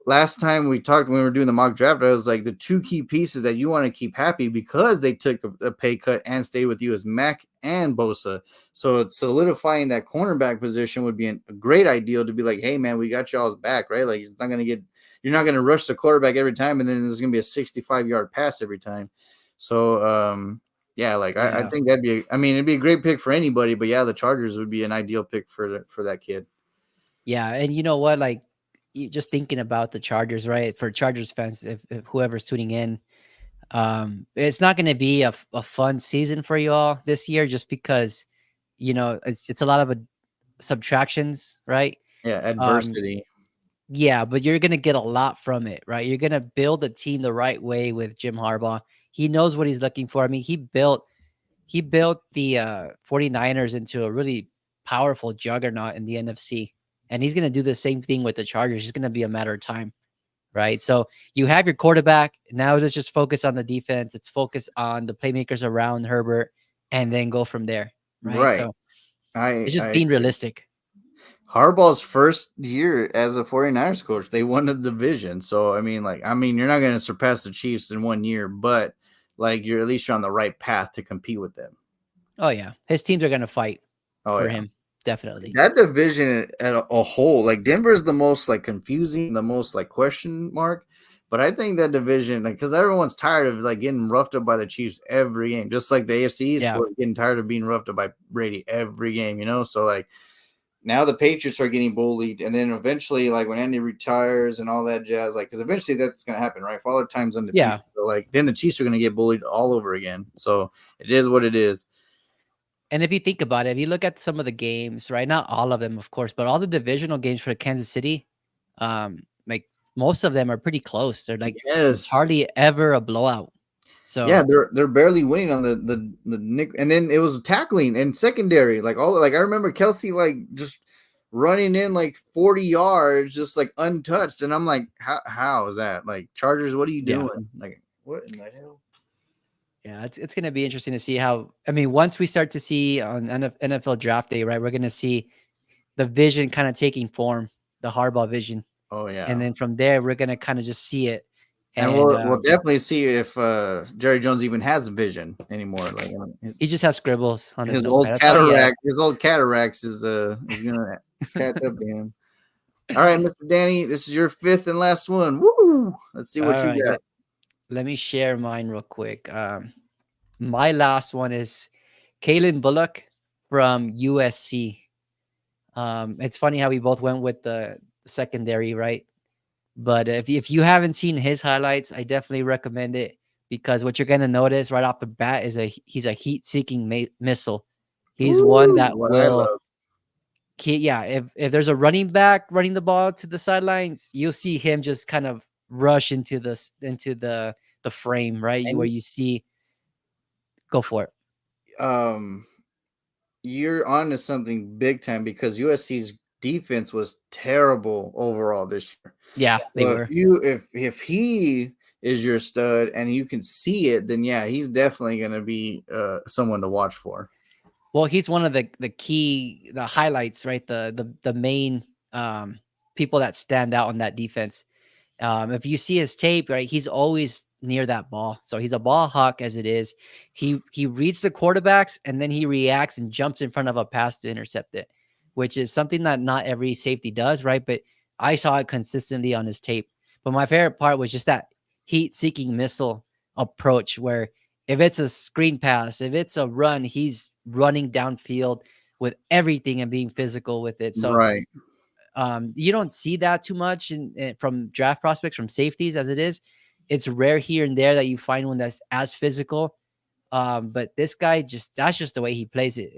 last time we talked when we were doing the mock draft, I was like the two key pieces that you want to keep happy because they took a pay cut and stay with you is Mac and Bosa. So it's solidifying that cornerback position would be a great ideal to be like, hey man, we got y'all's back, right? Like you're not gonna rush the quarterback every time, and then there's gonna be a 65-yard pass every time. So yeah, like I Yeah. think I mean it'd be a great pick for anybody, but yeah, the Chargers would be an ideal pick for that kid. Yeah. And you know what? Like, you just thinking about the Chargers, right? For Chargers fans, if whoever's tuning in, it's not going to be a fun season for you all this year just because, it's a lot of subtractions, right? Yeah, Um, adversity. yeah, but you're going to get a lot from it, right? You're going to build a team the right way with Jim Harbaugh. He knows what he's looking for. I mean, he built the 49ers into a really powerful juggernaut in the NFC. And he's going to do the same thing with the Chargers. It's going to be a matter of time, right? So you have your quarterback. Now let's just focus on the defense. Let's focus on the playmakers around Herbert and then go from there, right? Right. So I it's just I being realistic. Harbaugh's first year as a 49ers coach, they won the division. So I mean, you're not going to surpass the Chiefs in 1 year, but like you're at least you're on the right path to compete with them. Oh, yeah. His teams are going to fight Oh for yeah. him. Definitely. That division at a whole, like Denver's the most like confusing, the most like question mark. But I think that division, like, because everyone's tired of like getting roughed up by the Chiefs every game, just like the AFC East Yeah. was getting tired of being roughed up by Brady every game, you know. So like now the Patriots are getting bullied, and then eventually, like when Andy retires and all that jazz, like because eventually that's gonna happen, right? Father Time's undefeated, Yeah. so like then the Chiefs are gonna get bullied all over again. So it is what it is. And if you think about it, if you look at some of the games, right? Not all of them, of course, but all the divisional games for Kansas City, like most of them are pretty close. They're like it's Yes, hardly ever a blowout. yeah, So they're barely winning on the Nick, and then it was tackling and secondary, like all like I remember Kelsey like just running in like 40 yards, just like untouched, and I'm like, how is that? Like Chargers, what are you yeah, doing? Like what in the hell? yeah, it's gonna be interesting to see how. I mean, once we start to see on NFL Draft Day, right? We're gonna see the vision kind of taking form, the Harbaugh vision, Oh and yeah. then from there we're gonna kind of just see it. And And we'll definitely see if Jerry Jones even has vision anymore. Like he just has scribbles on his his notepad. old That's all he has. cataracts is gonna catch up to him. All right, Mr. Danny, this is your fifth and last one. Woo! Let's see what All you right, got. let me share mine real quick. My last one is Kalen Bullock from USC. It's funny how we both went with the secondary, right? But if you haven't seen his highlights, I definitely recommend it because what you're gonna notice right off the bat is he's a heat-seeking missile. He's one Ooh, that what I will, love. yeah. If there's a running back running the ball to the sidelines, you'll see him just kind of rush into the frame, right? Where And you see, go for it. um, you're on to something big time because USC's defense was terrible overall this year. Yeah, they So were. if he is your stud and you can see it, then yeah, he's definitely gonna be someone to watch for. Well, he's one of the highlights, right? The main people that stand out on that defense. If you see his tape, right, he's always near that ball. So he's a ball hawk as it is. He reads the quarterbacks and then he reacts and jumps in front of a pass to intercept it, which is something that not every safety does, right? But I saw it consistently on his tape. But my favorite part was just that heat-seeking missile approach where if it's a screen pass, if it's a run, he's running downfield with everything and being physical with it. So Right. you don't see that too much from draft prospects, from safeties as it is. It's rare here and there that you find one that's as physical. But this guy that's just the way he plays it.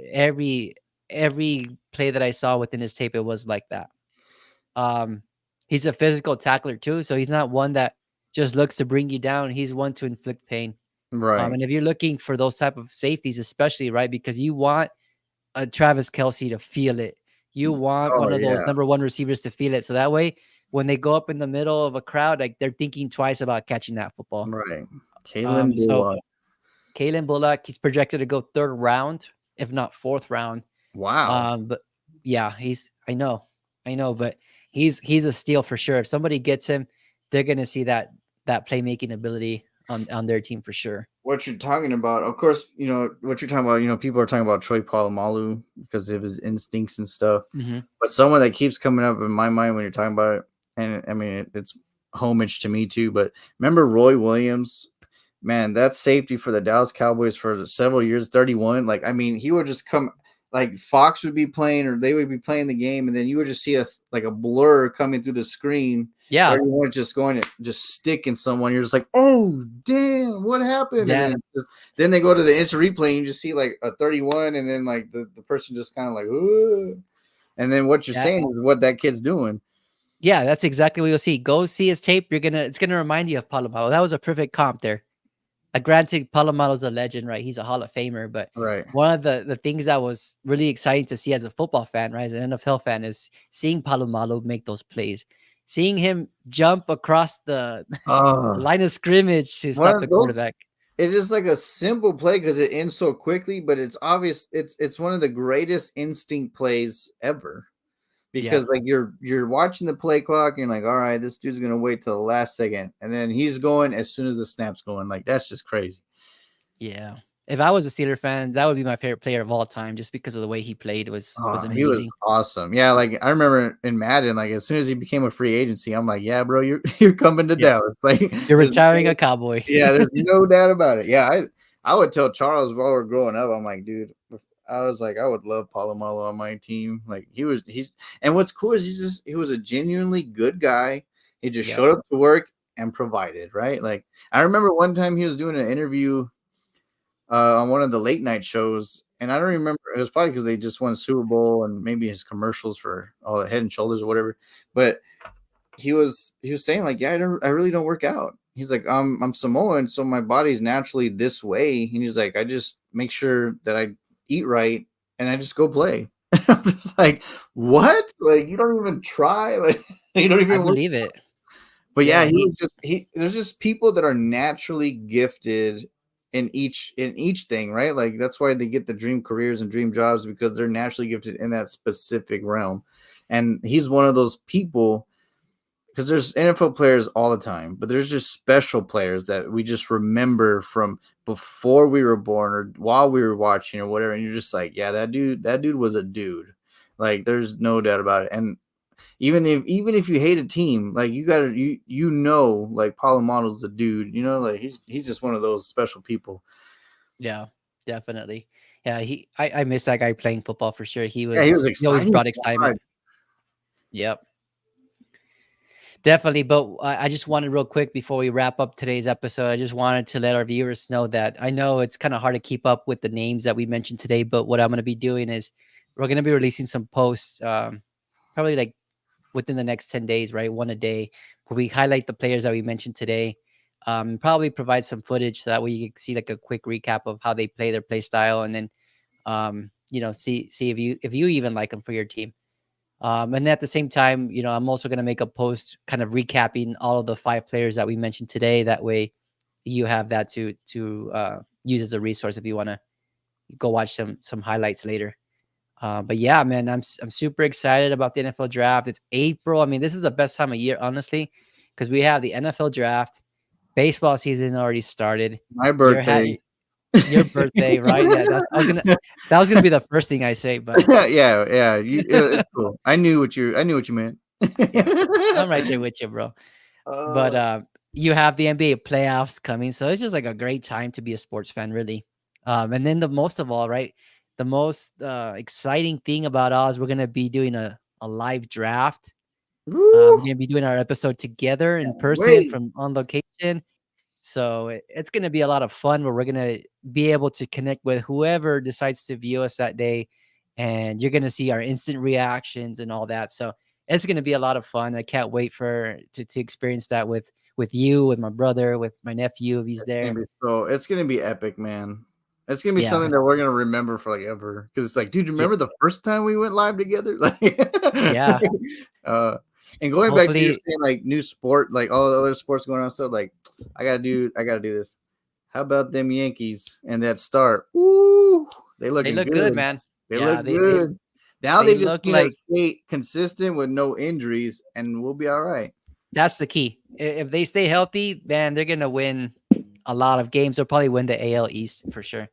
Every play that I saw within his tape, it was like that. Um, he's a physical tackler too, so he's not one that just looks to bring you down. He's one to inflict pain. Right. And if you're looking for those type of safeties, especially right, because you want a Travis Kelce to feel it. You want Oh one of those yeah. number one receivers to feel it. So that way, when they go up in the middle of a crowd, like they're thinking twice about catching that football. Right. Kalen So Bullock. Kalen Bullock, he's projected to go 3rd round, if not 4th round. Wow. But yeah, I know, but he's a steal for sure. If somebody gets him, they're gonna see that playmaking ability on their team for sure. What you're talking about, of course, what you're talking about. People are talking about Troy Polamalu because of his instincts and stuff. Mm-hmm. But someone that keeps coming up in my mind when you're talking about it, and I mean it's homage to me too. But remember Roy Williams? Man, that safety for the Dallas Cowboys for several years, 31. Like, I mean, he would just come, like Fox would be playing or they would be playing the game, and then you would just see a blur coming through the screen. Yeah. 31 just going to just stick in someone. You're just like, oh damn, what happened? Yeah. And then they go to the instant replay and you just see like a 31, and then like the person just kind of like, ooh. And then what you're saying is what that kid's doing. Yeah, that's exactly what you'll see. Go see his tape. It's gonna remind you of Polamalu. That was a perfect comp there. Granted, Palomalu's a legend, right? He's a Hall of Famer, but Right. one of the things that was really exciting to see as a football fan, right, as an NFL fan, is seeing Palomalu make those plays, seeing him jump across the line of scrimmage to stop the quarterback. It is like a simple play because it ends so quickly, but it's obvious it's one of the greatest instinct plays ever. Because like you're watching the play clock and like, all right, this dude's gonna wait till the last second, and then he's going as soon as the snap's going. Like, that's just crazy. Yeah. If I was a Steeler fan, that would be my favorite player of all time, just because of the way he played was amazing. He was awesome. Yeah, like I remember in Madden, like as soon as he became a free agency, I'm like, yeah, bro, you're coming to Dallas. Like, you're retiring a Cowboy. Yeah, there's no doubt about it. Yeah, I would tell Charles while we're growing up, I'm like, dude, I was like, I would love Polamalu on my team. Like and what's cool is he was a genuinely good guy. He just showed up to work and provided, right? Like I remember one time he was doing an interview on one of the late night shows, and I don't remember. It was probably because they just won Super Bowl and maybe his commercials for all the Head and Shoulders or whatever. But he was saying like, yeah, I really don't work out. He's like, I'm Samoan, so my body's naturally this way. And he's like, I just make sure that I eat right and I just go play. I'm just like, what? Like, you don't even try. Like, you don't even believe it. But yeah, there's just people that are naturally gifted in each thing, right? Like that's why they get the dream careers and dream jobs, because they're naturally gifted in that specific realm. And he's one of those people, because there's NFL players all the time, but there's just special players that we just remember from before we were born or while we were watching or whatever. And you're just like, yeah, that dude was a dude. Like there's no doubt about it. And even if you hate a team, like like Polamalu's a dude, like he's just one of those special people. Yeah, definitely. Yeah, I miss that guy playing football for sure. He was exciting. He always brought excitement. Yep. Definitely, but I just wanted real quick before we wrap up today's episode, I just wanted to let our viewers know that I know it's kind of hard to keep up with the names that we mentioned today, but what I'm going to be doing is we're going to be releasing some posts, probably like within the next 10 days, right? One a day, where we highlight the players that we mentioned today, probably provide some footage so that way you can see like a quick recap of how they play, their play style, and then, see if you even like them for your team. And at the same time, I'm also going to make a post kind of recapping all of the 5 players that we mentioned today. That way you have that to use as a resource if you want to go watch some highlights later. But yeah, man, I'm super excited about the NFL draft. It's April. I mean, this is the best time of year, honestly, because we have the NFL draft, baseball season already started. My birthday. Your birthday, right? Yeah, that was gonna be the first thing I say, but yeah, it's cool. I knew what you meant. Yeah, I'm right there with you, bro. But you have the NBA playoffs coming, so it's just like a great time to be a sports fan, really. And then the most of all, right? the most exciting thing about us, we're gonna be doing a live draft. We're Woo! gonna be doing our episode together in person Wait. from on location. So it's gonna be a lot of fun where we're gonna be able to connect with whoever decides to view us that day, and you're gonna see our instant reactions and all that. So it's gonna be a lot of fun. I can't wait for to experience that with you, with my brother, with my nephew if he's there. It's gonna be epic, man. It's gonna be Yeah, something that we're gonna remember for like ever. Because it's like, dude, you yeah, remember the first time we went live together? Like, yeah. uh, and going back to your Hopefully, saying like new sport, like all the other sports going on. So like, I gotta do this. How about them Yankees and that start? Ooh, they they looking look good, good. man. They Yeah, look good. Now they they just look need to like stay consistent with no injuries, and we'll be all right. that's the key. If they stay healthy, then they're gonna win a lot of games. They'll probably win the AL East for sure.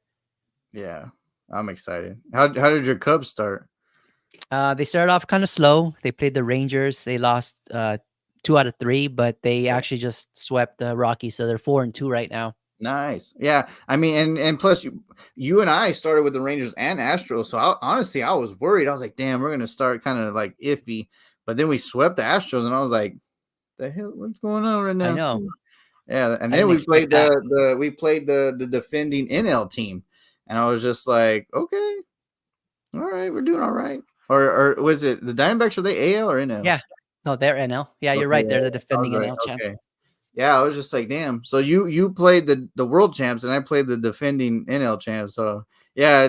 Yeah, I'm excited. How did your Cubs start? They started off kind of slow. They played the Rangers. They lost 2 out of 3, but they actually just swept the Rockies, so they're 4-2 right now. Nice. Yeah. I mean, and plus you and I started with the Rangers and Astros. So honestly, I was worried. I was like, damn, we're gonna start kind of like iffy. But then we swept the Astros, and I was like, the hell, what's going on right I now? know. Yeah. And I then didn't we expect played that. the defending NL team, and I was just like, okay, all right, we're doing all right. Or was it the Diamondbacks? Are they AL or NL? Yeah. No, they're NL. Yeah, you're Okay, right. yeah, They're the I was defending right. NL champs. Okay. Yeah, I was just like, damn. So you played the world champs, and I played the defending NL champs. So yeah,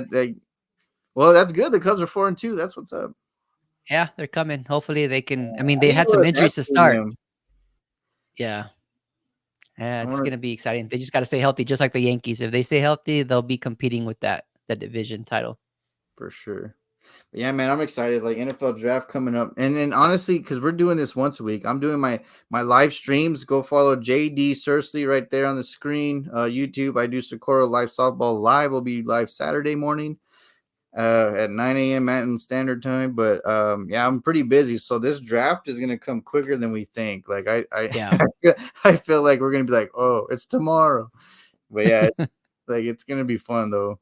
well, that's good. The Cubs are 4-2. That's what's up. Yeah, they're coming. Hopefully they can. I mean, I they need to had go some to that injuries to start. stadium. Yeah. Yeah, I it's want gonna be exciting. They just got to stay healthy, just like the Yankees. If they stay healthy, they'll be competing with that division title. for sure. But yeah, man, I'm excited. Like NFL draft coming up, and then honestly, because we're doing this once a week, I'm doing my live streams. Go follow JD Searsley right there on the screen. YouTube. I do Socorro Live Softball Live. Will be live Saturday morning. At 9 a.m. Mountain Standard Time. But yeah, I'm pretty busy. So this draft is gonna come quicker than we think. Like Yeah, I feel like we're gonna be like, oh, it's tomorrow. But yeah, like it's gonna be fun though.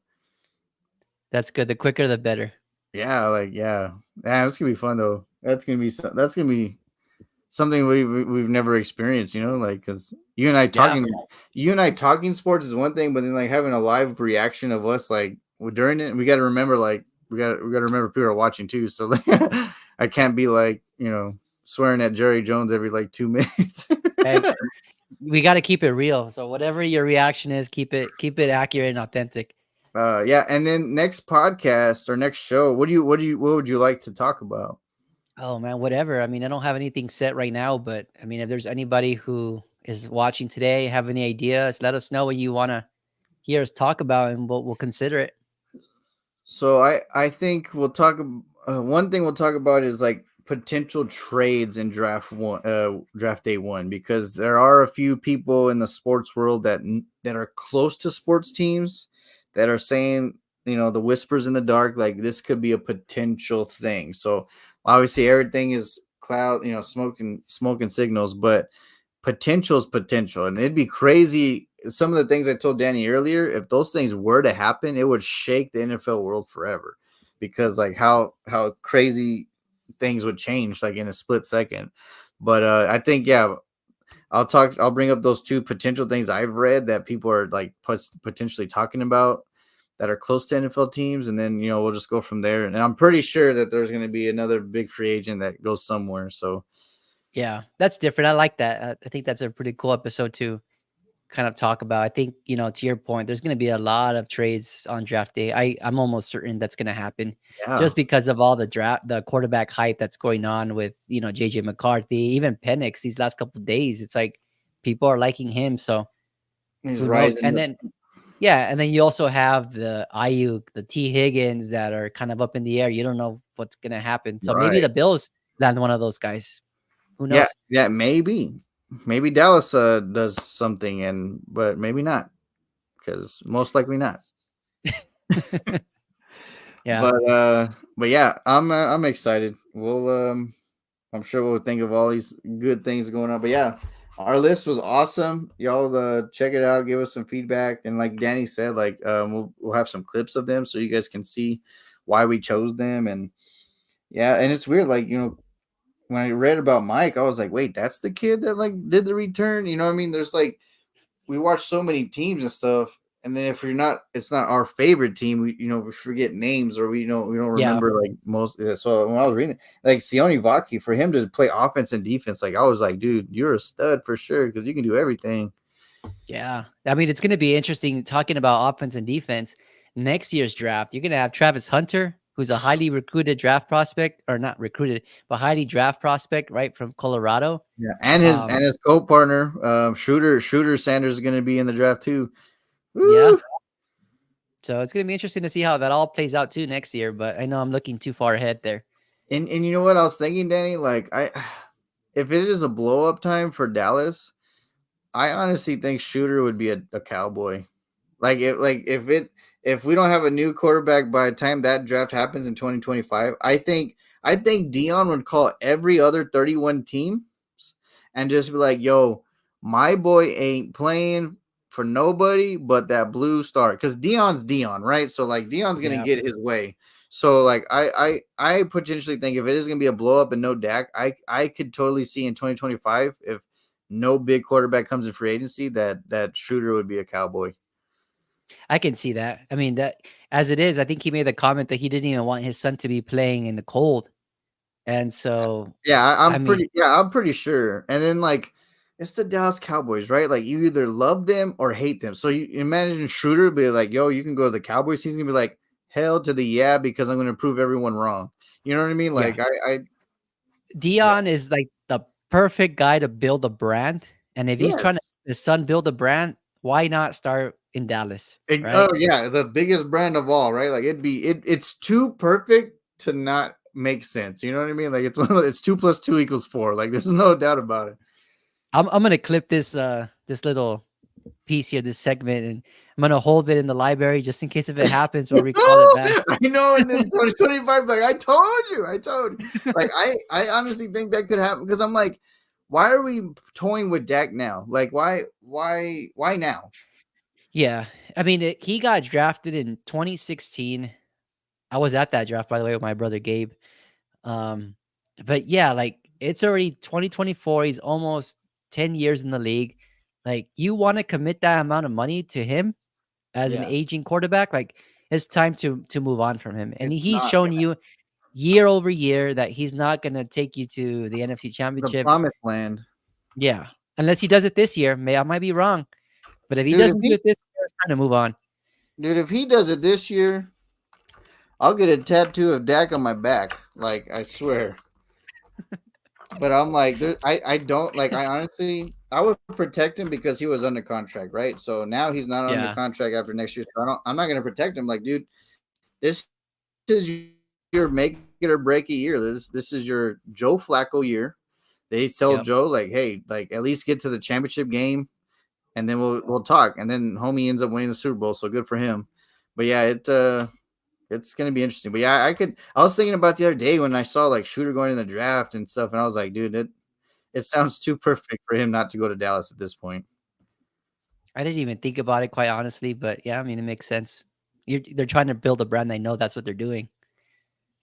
that's good. The quicker, the better. Yeah, like yeah, it's gonna be fun though. That's gonna be something we've never experienced, you know, like because Yeah, you and I talking sports is one thing, but then like having a live reaction of us like during it, we got to remember like we got to remember people are watching too. So like, I can't be like swearing at Jerry Jones every like 2 minutes. hey, we got to keep it real. So whatever your reaction is, keep it accurate and authentic. Yeah, and then next podcast or next show, what would you like to talk about? Oh man, whatever. I mean, I don't have anything set right now, but I mean, if there's anybody who is watching today, have any ideas, let us know what you want to hear us talk about, and we'll consider it. So I think we'll talk. One thing we'll talk about is like potential trades in draft day one, because there are a few people in the sports world that are close to sports teams that are saying, the whispers in the dark, like this could be a potential thing. So obviously everything is cloud, smoking signals, but potential is potential, and it'd be crazy. Some of the things I told Danny earlier, if those things were to happen, it would shake the NFL world forever, because like how crazy things would change like in a split second. But I think yeah, I'll bring up those two potential things I've read that people are like potentially talking about that are close to NFL teams, and then we'll just go from there. And I'm pretty sure that there's going to be another big free agent that goes somewhere. So Yeah, that's different. I like that. I think that's a pretty cool episode to kind of talk about. I think, to your point, there's going to be a lot of trades on draft day. I'm almost certain that's going to happen yeah, just because of all the quarterback hype that's going on with, JJ McCarthy, even Penix these last couple of days. It's like people are liking him. So he's who knows? rising. And then, yeah. And then you also have the Ayuk, the T Higgins that are kind of up in the air. You don't know what's going to happen. So maybe Right. the Bills land one of those guys. Who Yeah, knows? yeah, maybe Dallas does something, but maybe not, because most likely not. Yeah. But yeah, I'm excited. I'm sure we'll think of all these good things going on. But yeah, our list was awesome. Y'all check it out, give us some feedback, and like Danny said, like we'll have some clips of them so you guys can see why we chose them. And yeah, and it's weird, like when I read about Mike, I was like, wait, that's the kid that like did the return. You know what I mean? There's like we watch so many teams and stuff, and then if it's not our favorite team, we forget names or we don't Yeah. remember like most. So when I was reading, like Sione Vaki, for him to play offense and defense, like I was like, dude, you're a stud for sure because you can do everything. Yeah. I mean, it's going to be interesting talking about offense and defense. Next year's draft, you're going to have Travis Hunter, who's a highly recruited draft prospect, or not recruited, but highly draft prospect, right, from Colorado. Yeah, and his co-partner, Shooter Sanders is going to be in the draft too. Woo! Yeah. So it's going to be interesting to see how that all plays out too next year. But I know I'm looking too far ahead there. And you know what I was thinking, Danny? Like if it is a blow up time for Dallas, I honestly think Shooter would be a Cowboy. If we don't have a new quarterback by the time that draft happens in 2025, I think Dion would call every other 31 teams and just be like, "Yo, my boy ain't playing for nobody but that blue star." Because Dion's Dion, right? So like Dion's gonna get his way. So like I potentially think if it is gonna be a blow up and no Dak, I could totally see in 2025 if no big quarterback comes in free agency that Shooter would be a Cowboy. I can see that. I mean, that as it is, I think he made the comment that he didn't even want his son to be playing in the cold. And so, Yeah, I mean, I'm pretty sure. And then like it's the Dallas Cowboys, right? Like you either love them or hate them. So you imagine Shooter be like, "Yo, you can go to the Cowboys." He's gonna be like, "Hell to the yeah," because I'm gonna prove everyone wrong. You know what I mean? Like yeah, I Dion is like the perfect guy to build a brand. And if he's trying to yes. his son build a brand, why not start in Dallas, right? Oh yeah, the biggest brand of all, right? Like it's too perfect to not make sense. You know what I mean? Like it's 2 + 2 = 4. Like there's no doubt about it. I'm gonna clip this this little piece here, this segment, and I'm gonna hold it in the library just in case if it happens or recall it back. I know, and then 2025, like I told you. Like I honestly think that could happen because I'm like, why are we toying with Dak now? Like why now? Yeah. I mean, he got drafted in 2016. I was at that draft, by the way, with my brother Gabe. Um, but yeah, like it's already 2024. He's almost 10 years in the league. Like, you want to commit that amount of money to him as an Yeah, aging quarterback? Like, it's time to move on from him. And it's he's not shown you year over year that he's not gonna take you to the NFC the Championship. promised land. Yeah, unless he does it this year. I might be wrong, but if he Dude, if doesn't do he it this year, it's time to move on. dude, if he does it this year, I'll get a tattoo of Dak on my back. Like I swear. But I'm like, I don't like. I honestly, I would protect him because he was under contract, right? So now he's not under Yeah, contract after next year. So I'm not going to protect him. Like, dude, this is your make it or break a year. This is your Joe Flacco year. They tell yep. Joe like, hey, like at least get to the championship game, and then we'll talk. And then homie ends up winning the Super Bowl, so good for him. But yeah, it's gonna be interesting. But yeah, I was thinking about the other day when I saw like Shooter going in the draft and stuff, and I was like, dude, it sounds too perfect for him not to go to Dallas at this point. I didn't even think about it, quite honestly, but yeah, I mean, it makes sense. They're trying to build a brand. They know that's what they're doing.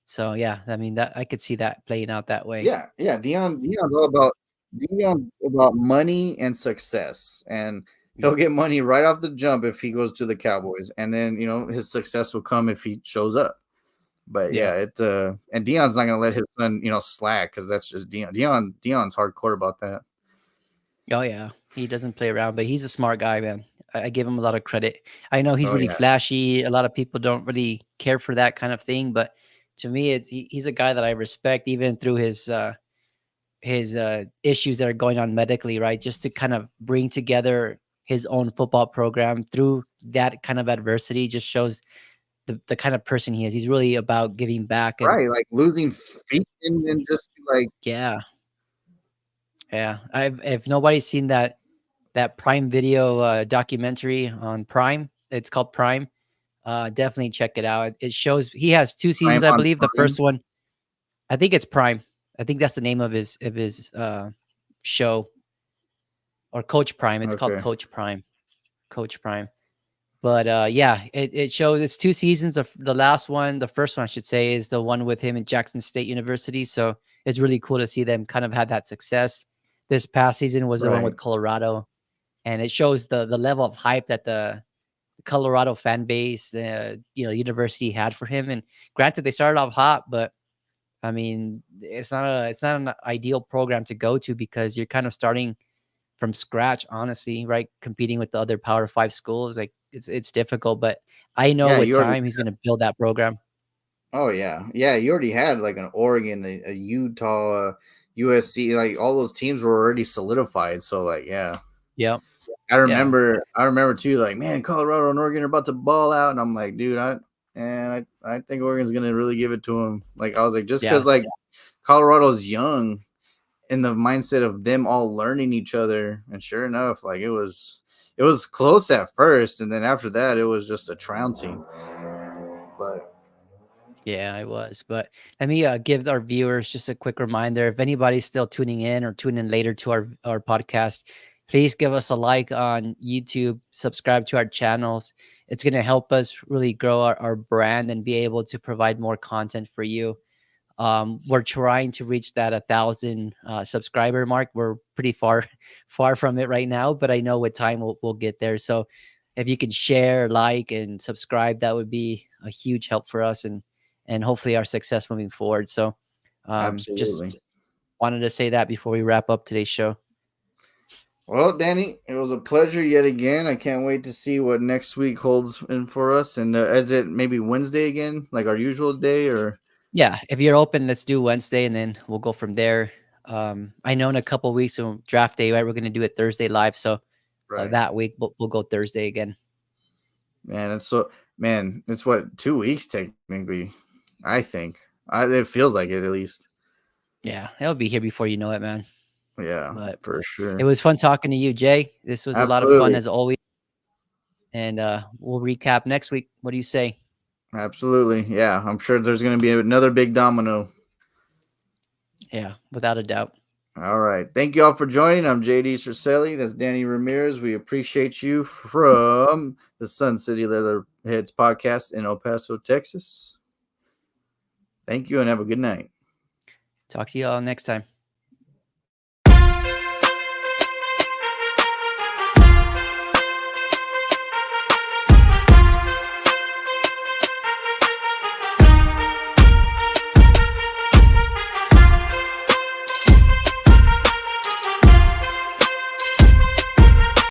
So yeah, I mean, that I could see that playing out that way. Yeah, yeah. Dion's about money and success, and he'll Yep. get money right off the jump if he goes to the Cowboys, and then his success will come if he shows up. But Yeah. yeah, and Dion's not gonna let his son slack because that's just Dion. Dion's hardcore about that. Oh yeah, he doesn't play around, but he's a smart guy, man. I give him a lot of credit. I know he's Oh really yeah, flashy. A lot of people don't really care for that kind of thing, but to me, he's a guy that I respect, even through his issues that are going on medically, right? Just to kind of bring together his own football program through that kind of adversity just shows the kind of person he is. He's really about giving back. And right. Like losing feet and just like yeah, yeah. If nobody's seen that Prime Video documentary on Prime, it's called Prime. Definitely check it out. It shows he has 2 prime seasons, I on believe. The prime. first one, I think it's Prime. I think that's the name of his show. or Coach Prime. It's called Okay. Coach Prime. Coach Prime. But yeah, it shows it's 2 seasons. Of the last one, the first one I should say, is the one with him at Jackson State University. So it's really cool to see them kind of had that success. This past season was the one Right. with Colorado, and it shows the level of hype that the Colorado fan base, university had for him. And granted, they started off hot, but I mean, it's not an ideal program to go to because you're kind of starting from scratch, honestly, right? Competing with the other Power 5 schools, like it's difficult, but I know Yeah, with you already. time he's going to build that program. Oh yeah, yeah. You already had like an Oregon, a Utah, USC. Like all those teams were already solidified. So like, yeah. Yep. I Yeah. remember. I remember too. Like, man, Colorado and Oregon are about to ball out, and I'm like, dude, I think Oregon's gonna really give it to them. Like, I was like, just Yeah. because like Colorado's young, in the mindset of them all learning each other, and sure enough, like it was close at first, and then after that, it was just a trouncing. But Yeah, I was. But let me give our viewers just a quick reminder. If anybody's still tuning in or tuning in later to our podcast, please give us a like on YouTube, subscribe to our channels. It's going to help us really grow our brand and be able to provide more content for you. We're trying to reach that 1,000 subscriber mark. We're pretty far from it right now, but I know with time we'll get there. So if you can share, like, and subscribe, that would be a huge help for us and hopefully our success moving forward. So just absolutely. wanted to say that before we wrap up today's show. Well, Danny, it was a pleasure yet again. I can't wait to see what next week holds in for us. And is it maybe Wednesday again, like our usual day, or Yeah, if you're open, let's do Wednesday and then we'll go from there. I know in a couple weeks on draft day, right? We're going to do it Thursday live. So right? that week we'll go Thursday again. Man, it's what 2 weeks technically. I think it feels like it at least. Yeah, it'll be here before you know it, man. Yeah, But for it sure. was fun talking to you, Jay. This was a lot of fun Absolutely, as always. And we'll recap next week. What do you say? absolutely. Yeah, I'm sure there's going to be another big domino. Yeah, without a doubt. All right. Thank you all for joining. I'm JD Cercelli. That's Danny Ramirez. We appreciate you from the Sun City Leatherheads podcast in El Paso, Texas. Thank you and have a good night. Talk to you all next time.